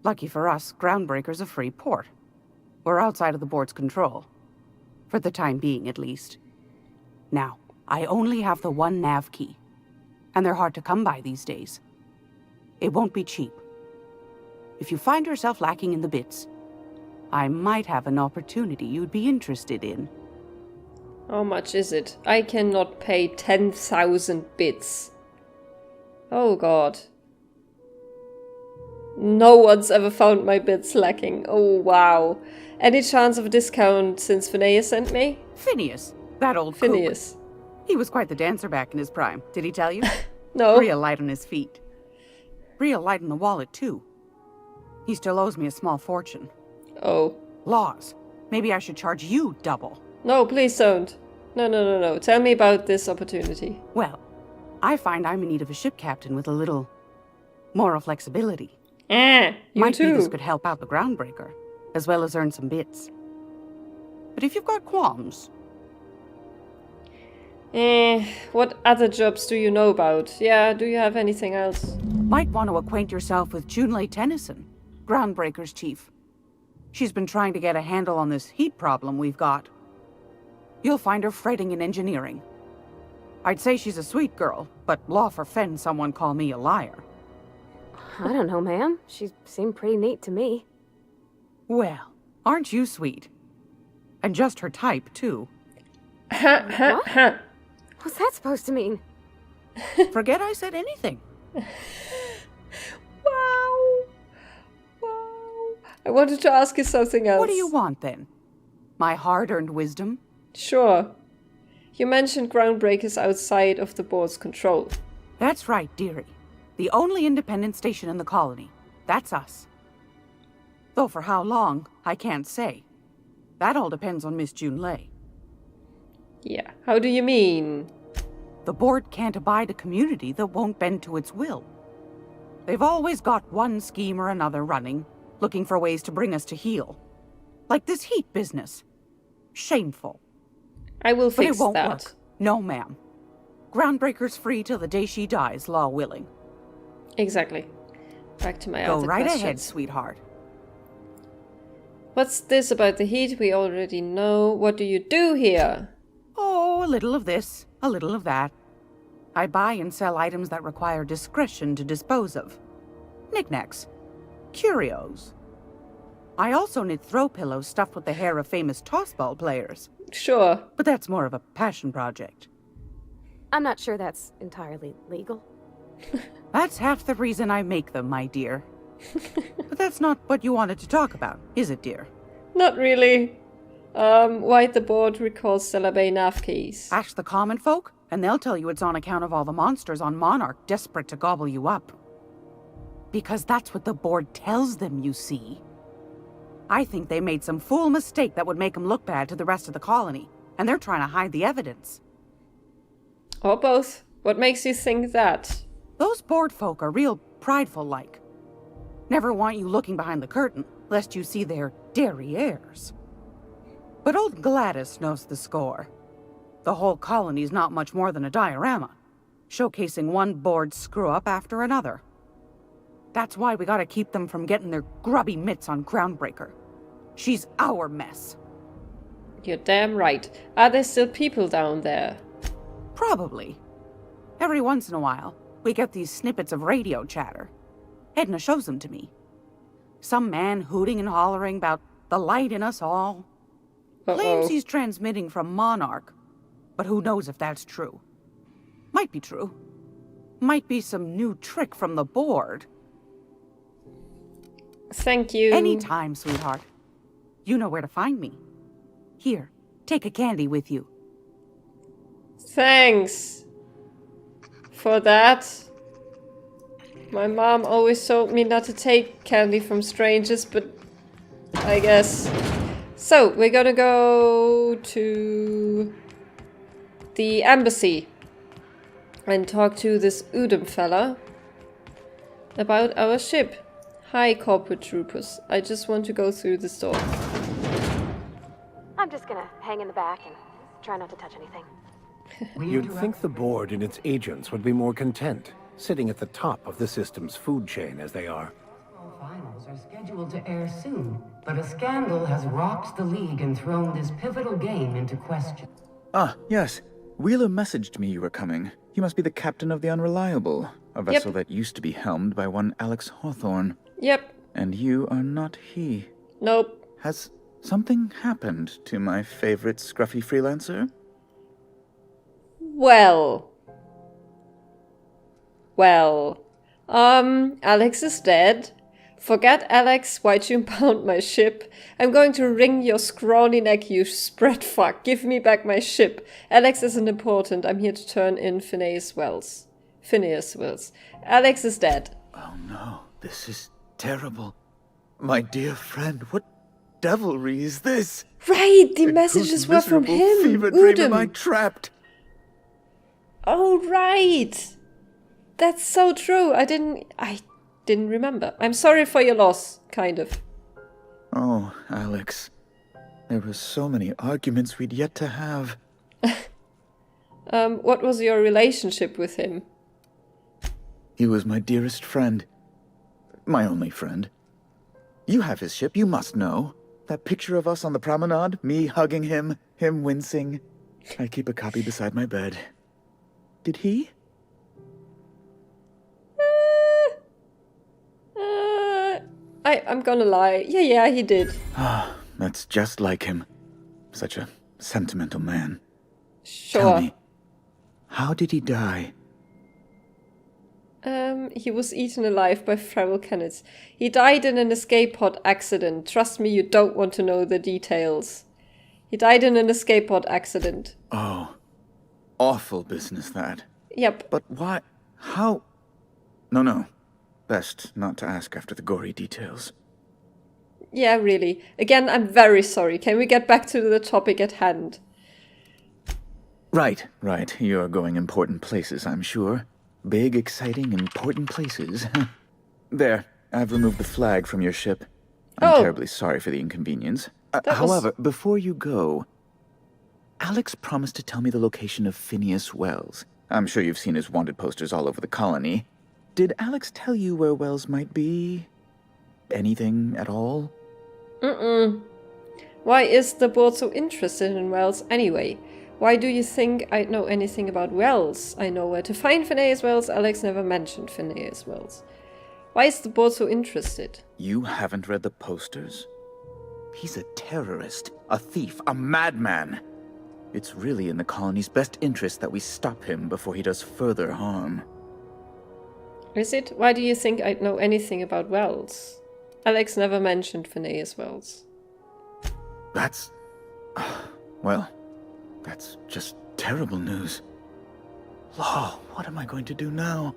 Lucky for us, Groundbreaker's a free port. We're outside of the board's control. For the time being, at least. Now, I only have the one nav key. And they're hard to come by these days. It won't be cheap. If you find yourself lacking in the bits, I might have an opportunity you'd be interested in. How much is it? I cannot pay 10,000 bits. Oh god. No one's ever found my bits lacking. Oh wow. Any chance of a discount since Phineas sent me? Phineas, that old Phineas. Kook. He was quite the dancer back in his prime. Did he tell you? No. Real light on his feet. Real light in the wallet, too. He still owes me a small fortune. Oh. Laws. Maybe I should charge you double. No, please don't. No. Tell me about this opportunity. Well, I find I'm in need of a ship captain with a little moral flexibility. You Might too. be this could help out the Groundbreaker, as well as earn some bits. But if you've got qualms... What other jobs do you know about? Yeah, do you have anything else? Might want to acquaint yourself with Junlei Tennyson, Groundbreaker's chief. She's been trying to get a handle on this heat problem we've got. You'll find her fretting in engineering. I'd say she's a sweet girl, but law forfend someone call me a liar. I don't know, ma'am. She seemed pretty neat to me. Well, aren't you sweet? And just her type, too. What? What's that supposed to mean? Forget I said anything. Wow. I wanted to ask you something else. What do you want, then? My hard-earned wisdom? Sure. You mentioned Groundbreakers outside of the board's control. That's right, dearie. The only independent station in the colony. That's us. Though for how long, I can't say. That all depends on Miss Junlei. Yeah, how do you mean? The board can't abide a community that won't bend to its will. They've always got one scheme or another running, looking for ways to bring us to heel. Like this heat business. Shameful. I will But fix it won't that. work. No, ma'am. Groundbreaker's free till the day she dies, law willing. Exactly. Back to my Go other right questions. ahead, sweetheart. What's this about the heat? We already know. What do you do here? Oh, a little of this, a little of that. I buy and sell items that require discretion to dispose of. Knickknacks. Curios. I also knit throw pillows stuffed with the hair of famous tossball players. Sure. But that's more of a passion project. I'm not sure that's entirely legal. That's half the reason I make them, my dear. But that's not what you wanted to talk about, is it, dear? Not really. Why the board recalls Stellar Bay nav keys? Ask the common folk, and they'll tell you it's on account of all the monsters on Monarch desperate to gobble you up. Because that's what the board tells them, you see. I think they made some fool mistake that would make them look bad to the rest of the colony, and they're trying to hide the evidence. Or both. What makes you think that? Those board folk are real prideful-like. Never want you looking behind the curtain, lest you see their derrieres. But old Gladys knows the score. The whole colony's not much more than a diorama, showcasing one board screw-up after another. That's why we gotta keep them from getting their grubby mitts on Groundbreaker. She's our mess. You're damn right. Are there still people down there? Probably. Every once in a while, we get these snippets of radio chatter. Edna shows them to me. Some man hooting and hollering about the light in us all. Claims he's transmitting from Monarch, but who knows if that's true. Might be true. Might be some new trick from the board. Thank you. Anytime, sweetheart. You know where to find me. Here, take a candy with you. Thanks for that. My mom always told me not to take candy from strangers, but I guess. So, we're gonna go to the embassy and talk to this Udom fella about our ship. Hi, corporate troopers. I just want to go through this door. I'm just gonna hang in the back and try not to touch anything. You'd think the board and its agents would be more content, sitting at the top of the system's food chain as they are. Finals are scheduled to air soon, but a scandal has rocked the League and thrown this pivotal game into question. Ah, yes. Wheeler messaged me you were coming. You must be the captain of the Unreliable, a vessel that used to be helmed by one Alex Hawthorne. Yep. And you are not he. Nope. Has something happened to my favorite scruffy freelancer? Well, Alex is dead. Forget Alex, why'd you impound my ship? I'm going to wring your scrawny neck, you spread fuck. Give me back my ship. Alex isn't important. I'm here to turn in Phineas Wells. Alex is dead. Oh no, this is terrible. My dear friend, what devilry is this? Right, the messages were from him. Fever dream am I trapped? Oh, right. That's so true. I didn't remember. I'm sorry for your loss, kind of. Oh, Alex. There were so many arguments we'd yet to have. What was your relationship with him? He was my dearest friend. My only friend. You have his ship, you must know. That picture of us on the promenade, me hugging him, him wincing. I keep a copy beside my bed. Did he? I'm gonna lie. Yeah, he did. Ah, that's just like him. Such a sentimental man. Sure. Tell me, how did he die? He was eaten alive by feral canids. He died in an escape pod accident. Trust me, you don't want to know the details. He died in an escape pod accident. Oh, awful business that. Yep. But why? How? No. Best not to ask after the gory details. Yeah, really. Again, I'm very sorry. Can we get back to the topic at hand? Right. You're going important places, I'm sure. Big, exciting, important places. There, I've removed the flag from your ship. I'm terribly sorry for the inconvenience. However, before you go, Alex promised to tell me the location of Phineas Wells. I'm sure you've seen his wanted posters all over the colony. Did Alex tell you where Wells might be? Anything at all? Mm-mm. Why is the board so interested in Wells anyway? Why do you think I'd know anything about Wells? I know where to find Phineas Wells. Alex never mentioned Phineas Wells. Why is the board so interested? You haven't read the posters? He's a terrorist, a thief, a madman. It's really in the colony's best interest that we stop him before he does further harm. Is it? Why do you think I'd know anything about Wells? Alex never mentioned Phineas Wells. That's... well, that's just terrible news. Law, what am I going to do now?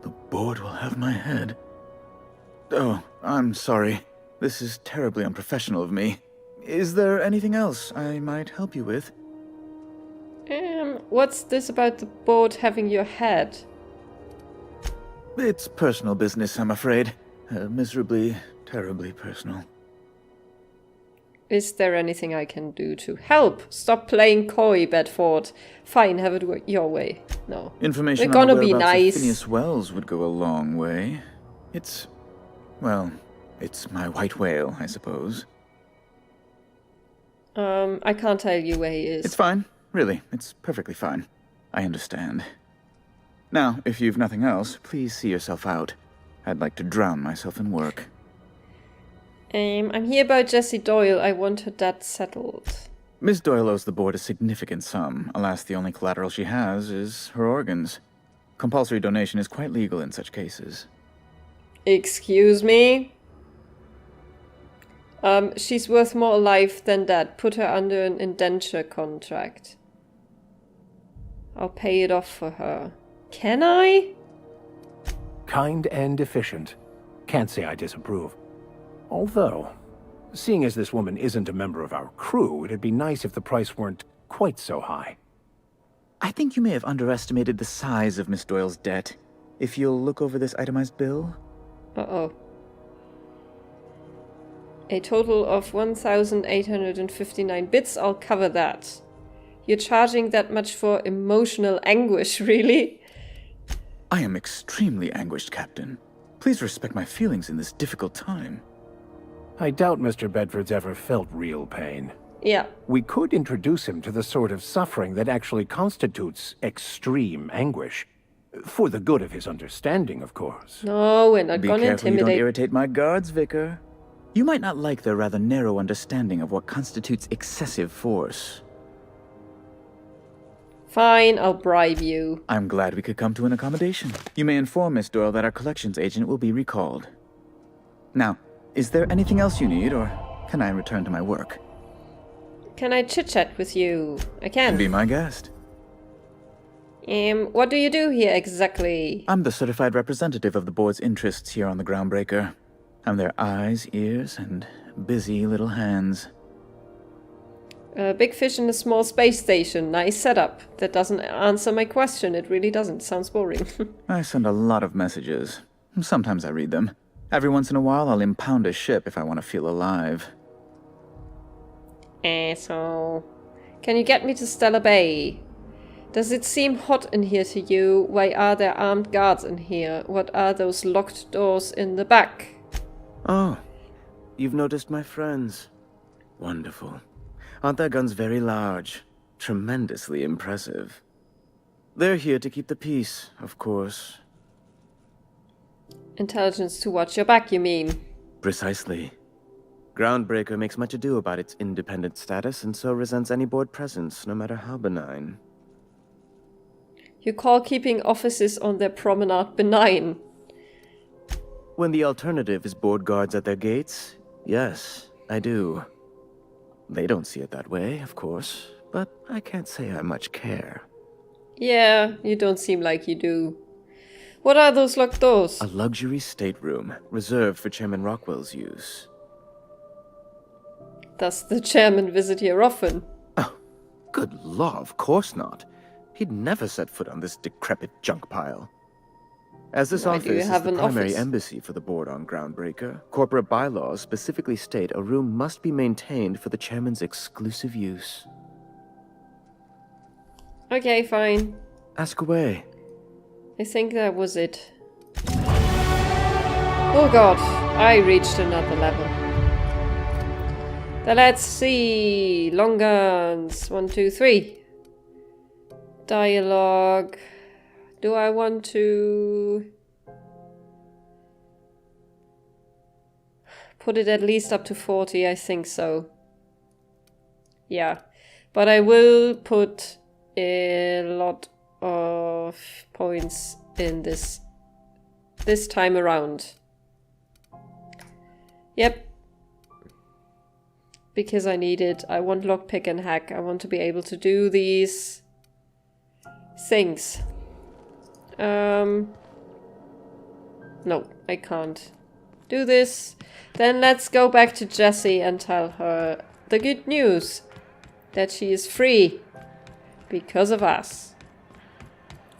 The board will have my head. Oh, I'm sorry. This is terribly unprofessional of me. Is there anything else I might help you with? What's this about the board having your head? It's personal business, I'm afraid. Miserably, terribly personal. Is there anything I can do to help? Stop playing coy, Bedford. Fine, have it your way. No. Information We're gonna on the be whereabouts nice. of Phineas Wells would go a long way. It's... well, it's my white whale, I suppose. I can't tell you where he is. It's fine. Really, it's perfectly fine. I understand. Now, if you've nothing else, please see yourself out. I'd like to drown myself in work. I'm here about Jessie Doyle. I want her debt settled. Miss Doyle owes the board a significant sum. Alas, the only collateral she has is her organs. Compulsory donation is quite legal in such cases. Excuse me? She's worth more alive than dead. Put her under an indenture contract. I'll pay it off for her. Can I? Kind and efficient. Can't say I disapprove. Although, seeing as this woman isn't a member of our crew, it'd be nice if the price weren't quite so high. I think you may have underestimated the size of Miss Doyle's debt. If you'll look over this itemized bill. Uh-oh. A total of 1,859 bits. I'll cover that. You're charging that much for emotional anguish, really? I am extremely anguished, Captain. Please respect my feelings in this difficult time. I doubt Mr. Bedford's ever felt real pain. Yeah. We could introduce him to the sort of suffering that actually constitutes extreme anguish. For the good of his understanding, of course. No, we're not Be gonna careful you don't intimidate. irritate my guards, Vicar. You might not like their rather narrow understanding of what constitutes excessive force. Fine, I'll bribe you. I'm glad we could come to an accommodation. You may inform Miss Doyle that our collections agent will be recalled. Now, is there anything else you need, or can I return to my work? Can I chit-chat with you? I can. Be my guest. What do you do here exactly? I'm the certified representative of the board's interests here on the Groundbreaker. I'm their eyes, ears, and busy little hands. Big fish in a small space station. Nice setup. That doesn't answer my question. It really doesn't. Sounds boring. I send a lot of messages. Sometimes I read them. Every once in a while, I'll impound a ship if I want to feel alive. Asshole. Can you get me to Stellar Bay? Does it seem hot in here to you? Why are there armed guards in here? What are those locked doors in the back? Oh, you've noticed my friends. Wonderful. Aren't their guns very large? Tremendously impressive. They're here to keep the peace, of course. Intelligence to watch your back, you mean? Precisely. Groundbreaker makes much ado about its independent status and so resents any board presence, no matter how benign. You call keeping officers on their promenade benign? When the alternative is board guards at their gates, yes, I do. They don't see it that way, of course, but I can't say I much care. Yeah, you don't seem like you do. What are those locked doors? A luxury stateroom, reserved for Chairman Rockwell's use. Does the chairman visit here often? Oh, good law, of course not. He'd never set foot on this decrepit junk pile. As this Why do you office is have the an primary office? embassy for the board on Groundbreaker, corporate bylaws specifically state a room must be maintained for the chairman's exclusive use. Okay, fine. Ask away. I think that was it. Oh god, I reached another level. Then let's see. Long guns. 1, 2, 3. Dialogue. Do I want to put it at least up to 40? I think so. Yeah. But I will put a lot of points in this time around. Yep. Because I need it. I want lockpick and hack. I want to be able to do these things. No, I can't do this. Then let's go back to Jessie and tell her the good news. That she is free. Because of us.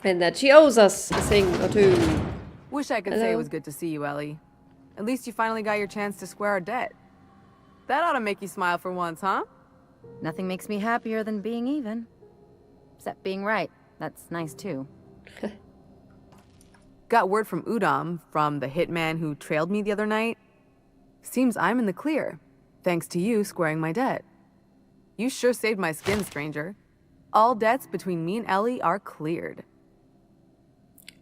And that she owes us a thing or two. Wish I could say it was good to see you, Ellie. At least you finally got your chance to square our debt. That ought to make you smile for once, huh? Nothing makes me happier than being even. Except being right. That's nice too. Got word from Udom, from the hitman who trailed me the other night. Seems I'm in the clear, thanks to you squaring my debt. You sure saved my skin, stranger. All debts between me and Ellie are cleared.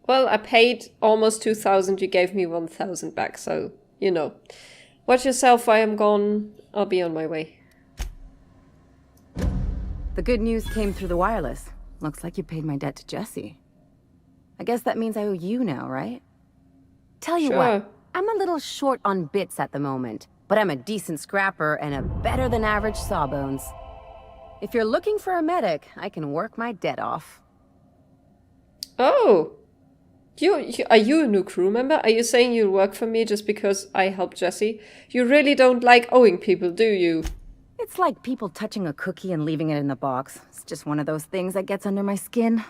Well, I paid almost 2,000. You gave me 1,000 back, so, you know. Watch yourself, I am gone. I'll be on my way. The good news came through the wireless. Looks like you paid my debt to Jessie. I guess that means I owe you now, right? Tell you what, I'm a little short on bits at the moment, but I'm a decent scrapper and a better-than-average sawbones. If you're looking for a medic, I can work my debt off. Oh! Are you a new crew member? Are you saying you'll work for me just because I helped Jessie? You really don't like owing people, do you? It's like people touching a cookie and leaving it in the box. It's just one of those things that gets under my skin.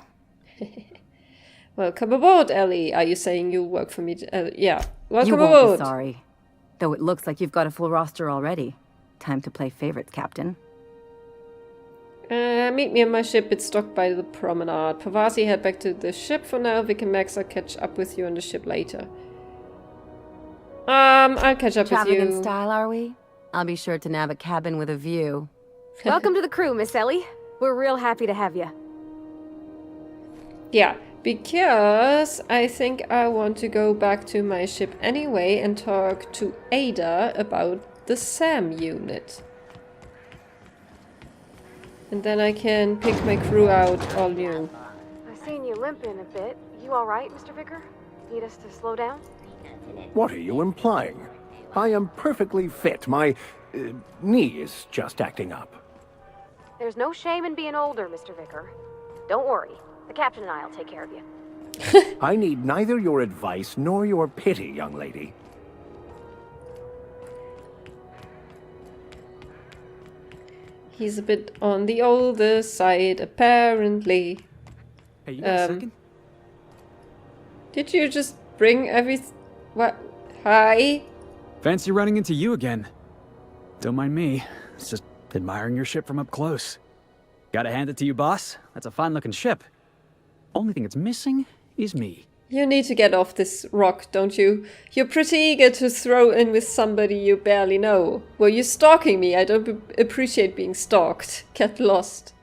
Welcome aboard, Ellie. Are you saying you'll work for me? Yeah. Welcome you won't aboard. Be sorry. Though it looks like you've got a full roster already. Time to play favorites, Captain. Meet me on my ship. It's docked by the promenade. Pavasi, head back to the ship for now. Vic and Max, I'll catch up with you on the ship later. I'll catch up with you. Traveling in style, are we? I'll be sure to nab a cabin with a view. Welcome to the crew, Miss Ellie. We're real happy to have you. Yeah, because I think I want to go back to my ship anyway and talk to Ada about the SAM unit. And then I can pick my crew out all new. I've seen you limping a bit. You all right, Mr. Vicker? Need us to slow down? What are you implying? I am perfectly fit. My knee is just acting up. There's no shame in being older, Mr. Vicker. Don't worry. The captain and I'll take care of you. I need neither your advice nor your pity, young lady. He's a bit on the older side, apparently. Hey, you got a second? Did you just bring everything? What? Hi? Fancy running into you again. Don't mind me. It's just admiring your ship from up close. Gotta hand it to you, boss. That's a fine-looking ship. Only thing it's missing is me. You need to get off this rock, don't you? You're pretty eager to throw in with somebody you barely know. Were you stalking me? I don't appreciate being stalked. Get lost.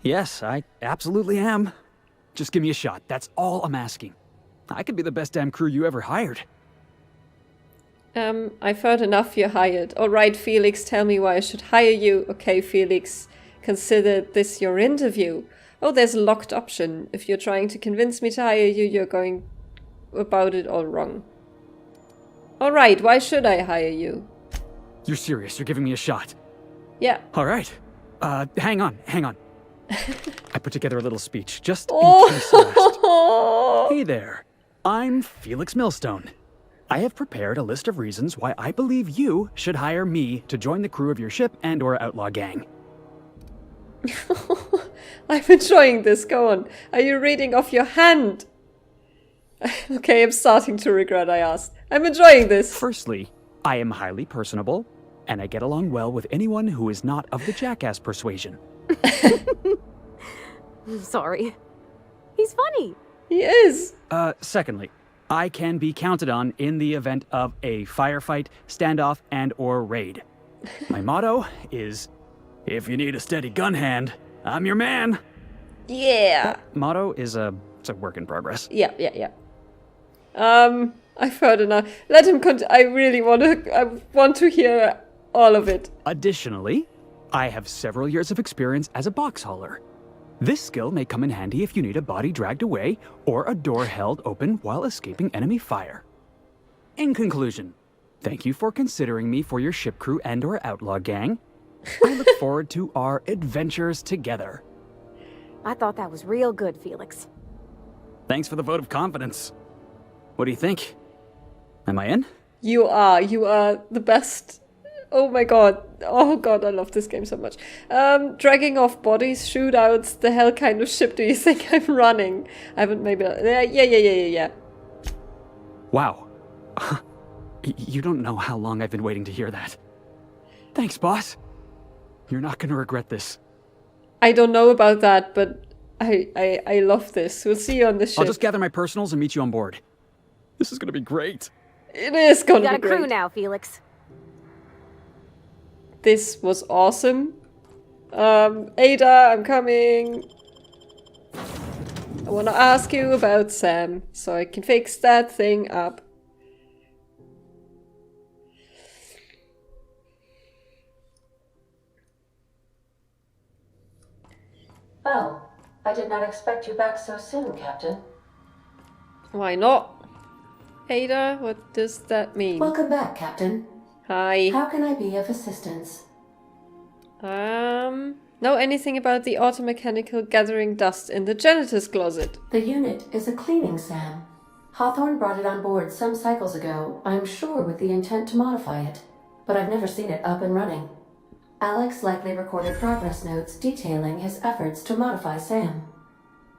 Yes, I absolutely am. Just give me a shot. That's all I'm asking. I could be the best damn crew you ever hired. I've heard enough. You're hired. Alright, Felix, tell me why I should hire you. Okay, Felix, consider this your interview. Oh, there's a locked option. If you're trying to convince me to hire you, you're going about it all wrong. Alright, why should I hire you? You're serious? You're giving me a shot? Yeah. Alright. Hang on. I put together a little speech, just in case you asked. Hey there. I'm Felix Millstone. I have prepared a list of reasons why I believe you should hire me to join the crew of your ship and/or outlaw gang. I'm enjoying this. Go on. Are you reading off your hand? Okay, I'm starting to regret I asked. I'm enjoying this. Firstly, I am highly personable, and I get along well with anyone who is not of the jackass persuasion. Sorry. He's funny. He is. Secondly, I can be counted on in the event of a firefight, standoff, and/or raid. My motto is, if you need a steady gun hand, I'm your man. Yeah. Motto is it's a work in progress. Yeah. I've heard enough. Let him I really want to hear all of it. Additionally, I have several years of experience as a box hauler. This skill may come in handy if you need a body dragged away or a door held open while escaping enemy fire. In conclusion, thank you for considering me for your ship crew and/or outlaw gang. I look forward to our adventures together. I thought that was real good, Felix. Thanks for the vote of confidence. What do you think? Am I in? You are the best. Oh my god. Oh god, I love this game so much. Dragging off bodies, shootouts, the hell kind of ship do you think I'm running? I haven't maybe... Yeah. Wow. You don't know how long I've been waiting to hear that. Thanks, boss. You're not gonna regret this. I don't know about that, but I love this. We'll see you on the ship. I'll just gather my personals and meet you on board. This is gonna be great. It is gonna be great. You got a crew now, Felix. This was awesome. Ada, I'm coming. I want to ask you about Sam, so I can fix that thing up. Oh, I did not expect you back so soon, Captain. Why not? Ada, what does that mean? Welcome back, Captain. Hi. How can I be of assistance? Know anything about the automechanical gathering dust in the janitor's closet? The unit is a cleaning SAM. Hawthorne brought it on board some cycles ago, I'm sure with the intent to modify it, but I've never seen it up and running. Alex likely recorded progress notes detailing his efforts to modify SAM.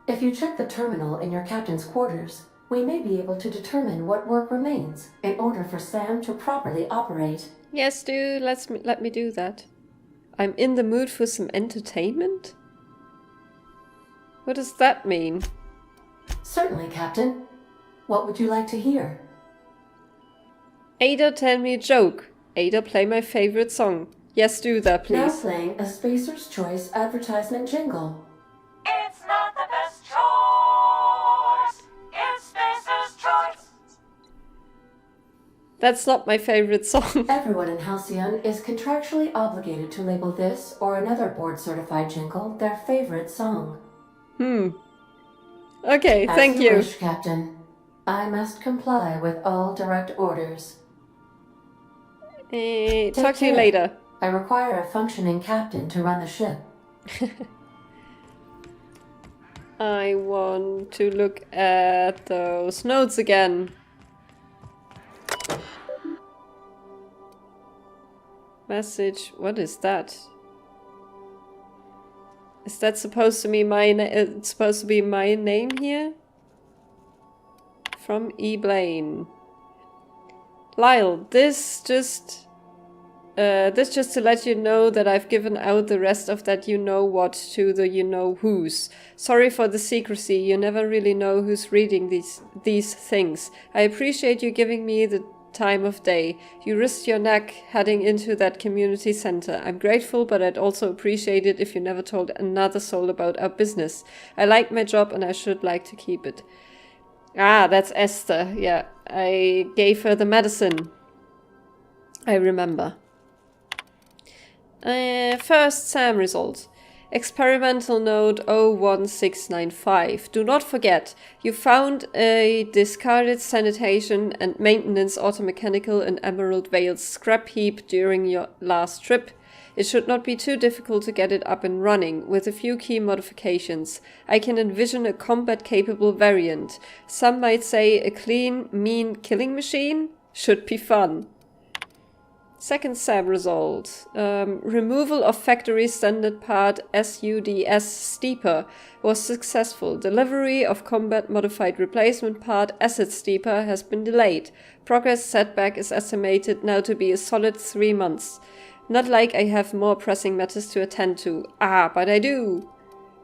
If you check the terminal in your captain's quarters, we may be able to determine what work remains in order for SAM to properly operate. Yes, dude, let me do that. I'm in the mood for some entertainment? What does that mean? Certainly, Captain. What would you like to hear? Ada, tell me a joke. Ada, play my favorite song. Yes, do that, please. Now playing a Spacer's Choice advertisement jingle. It's not the best choice. It's Spacer's Choice. That's not my favorite song. Everyone in Halcyon is contractually obligated to label this or another board-certified jingle their favorite song. Okay, thank you. As you wish, Captain. I must comply with all direct orders. Talk to you later. I require a functioning captain to run the ship. I want to look at those notes again. Message, what is that? Is that supposed to be it's supposed to be my name here? From E. Blaine. Lyle, this just to let you know that I've given out the rest of that you know what to the you know who's. Sorry for the secrecy, you never really know who's reading these things. I appreciate you giving me the time of day. You risked your neck heading into that community center. I'm grateful, but I'd also appreciate it if you never told another soul about our business. I like my job and I should like to keep it. Ah, that's Esther. Yeah, I gave her the medicine. I remember. First SAM result. Experimental node 01695. Do not forget, you found a discarded sanitation and maintenance automechanical in Emerald Vale's scrap heap during your last trip. It should not be too difficult to get it up and running, with a few key modifications. I can envision a combat-capable variant. Some might say a clean, mean killing machine? Should be fun. Second SAM result. Removal of factory standard part SUDS Steeper was successful. Delivery of combat modified replacement part Acid Steeper has been delayed. Progress setback is estimated now to be a solid 3 months. Not like I have more pressing matters to attend to. Ah, but I do.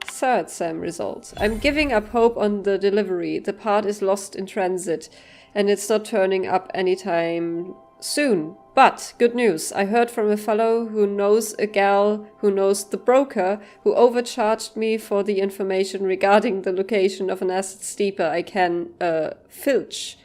Third SAM result. I'm giving up hope on the delivery. The part is lost in transit, and it's not turning up anytime soon. But, good news, I heard from a fellow who knows a gal who knows the broker who overcharged me for the information regarding the location of an acid steeper I can, filch.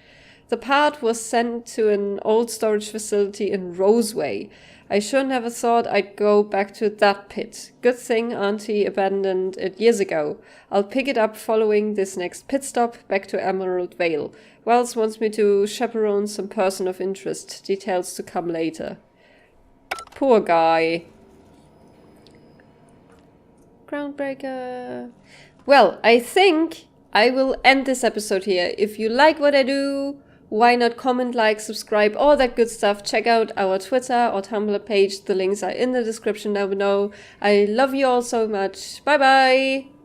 The part was sent to an old storage facility in Roseway. I sure never thought I'd go back to that pit. Good thing Auntie abandoned it years ago. I'll pick it up following this next pit stop back to Emerald Vale. Wells wants me to chaperone some person of interest. Details to come later. Poor guy. Groundbreaker. Well, I think I will end this episode here. If you like what I do, why not comment, like, subscribe, all that good stuff. Check out our Twitter or Tumblr page. The links are in the description down below. I love you all so much. Bye bye!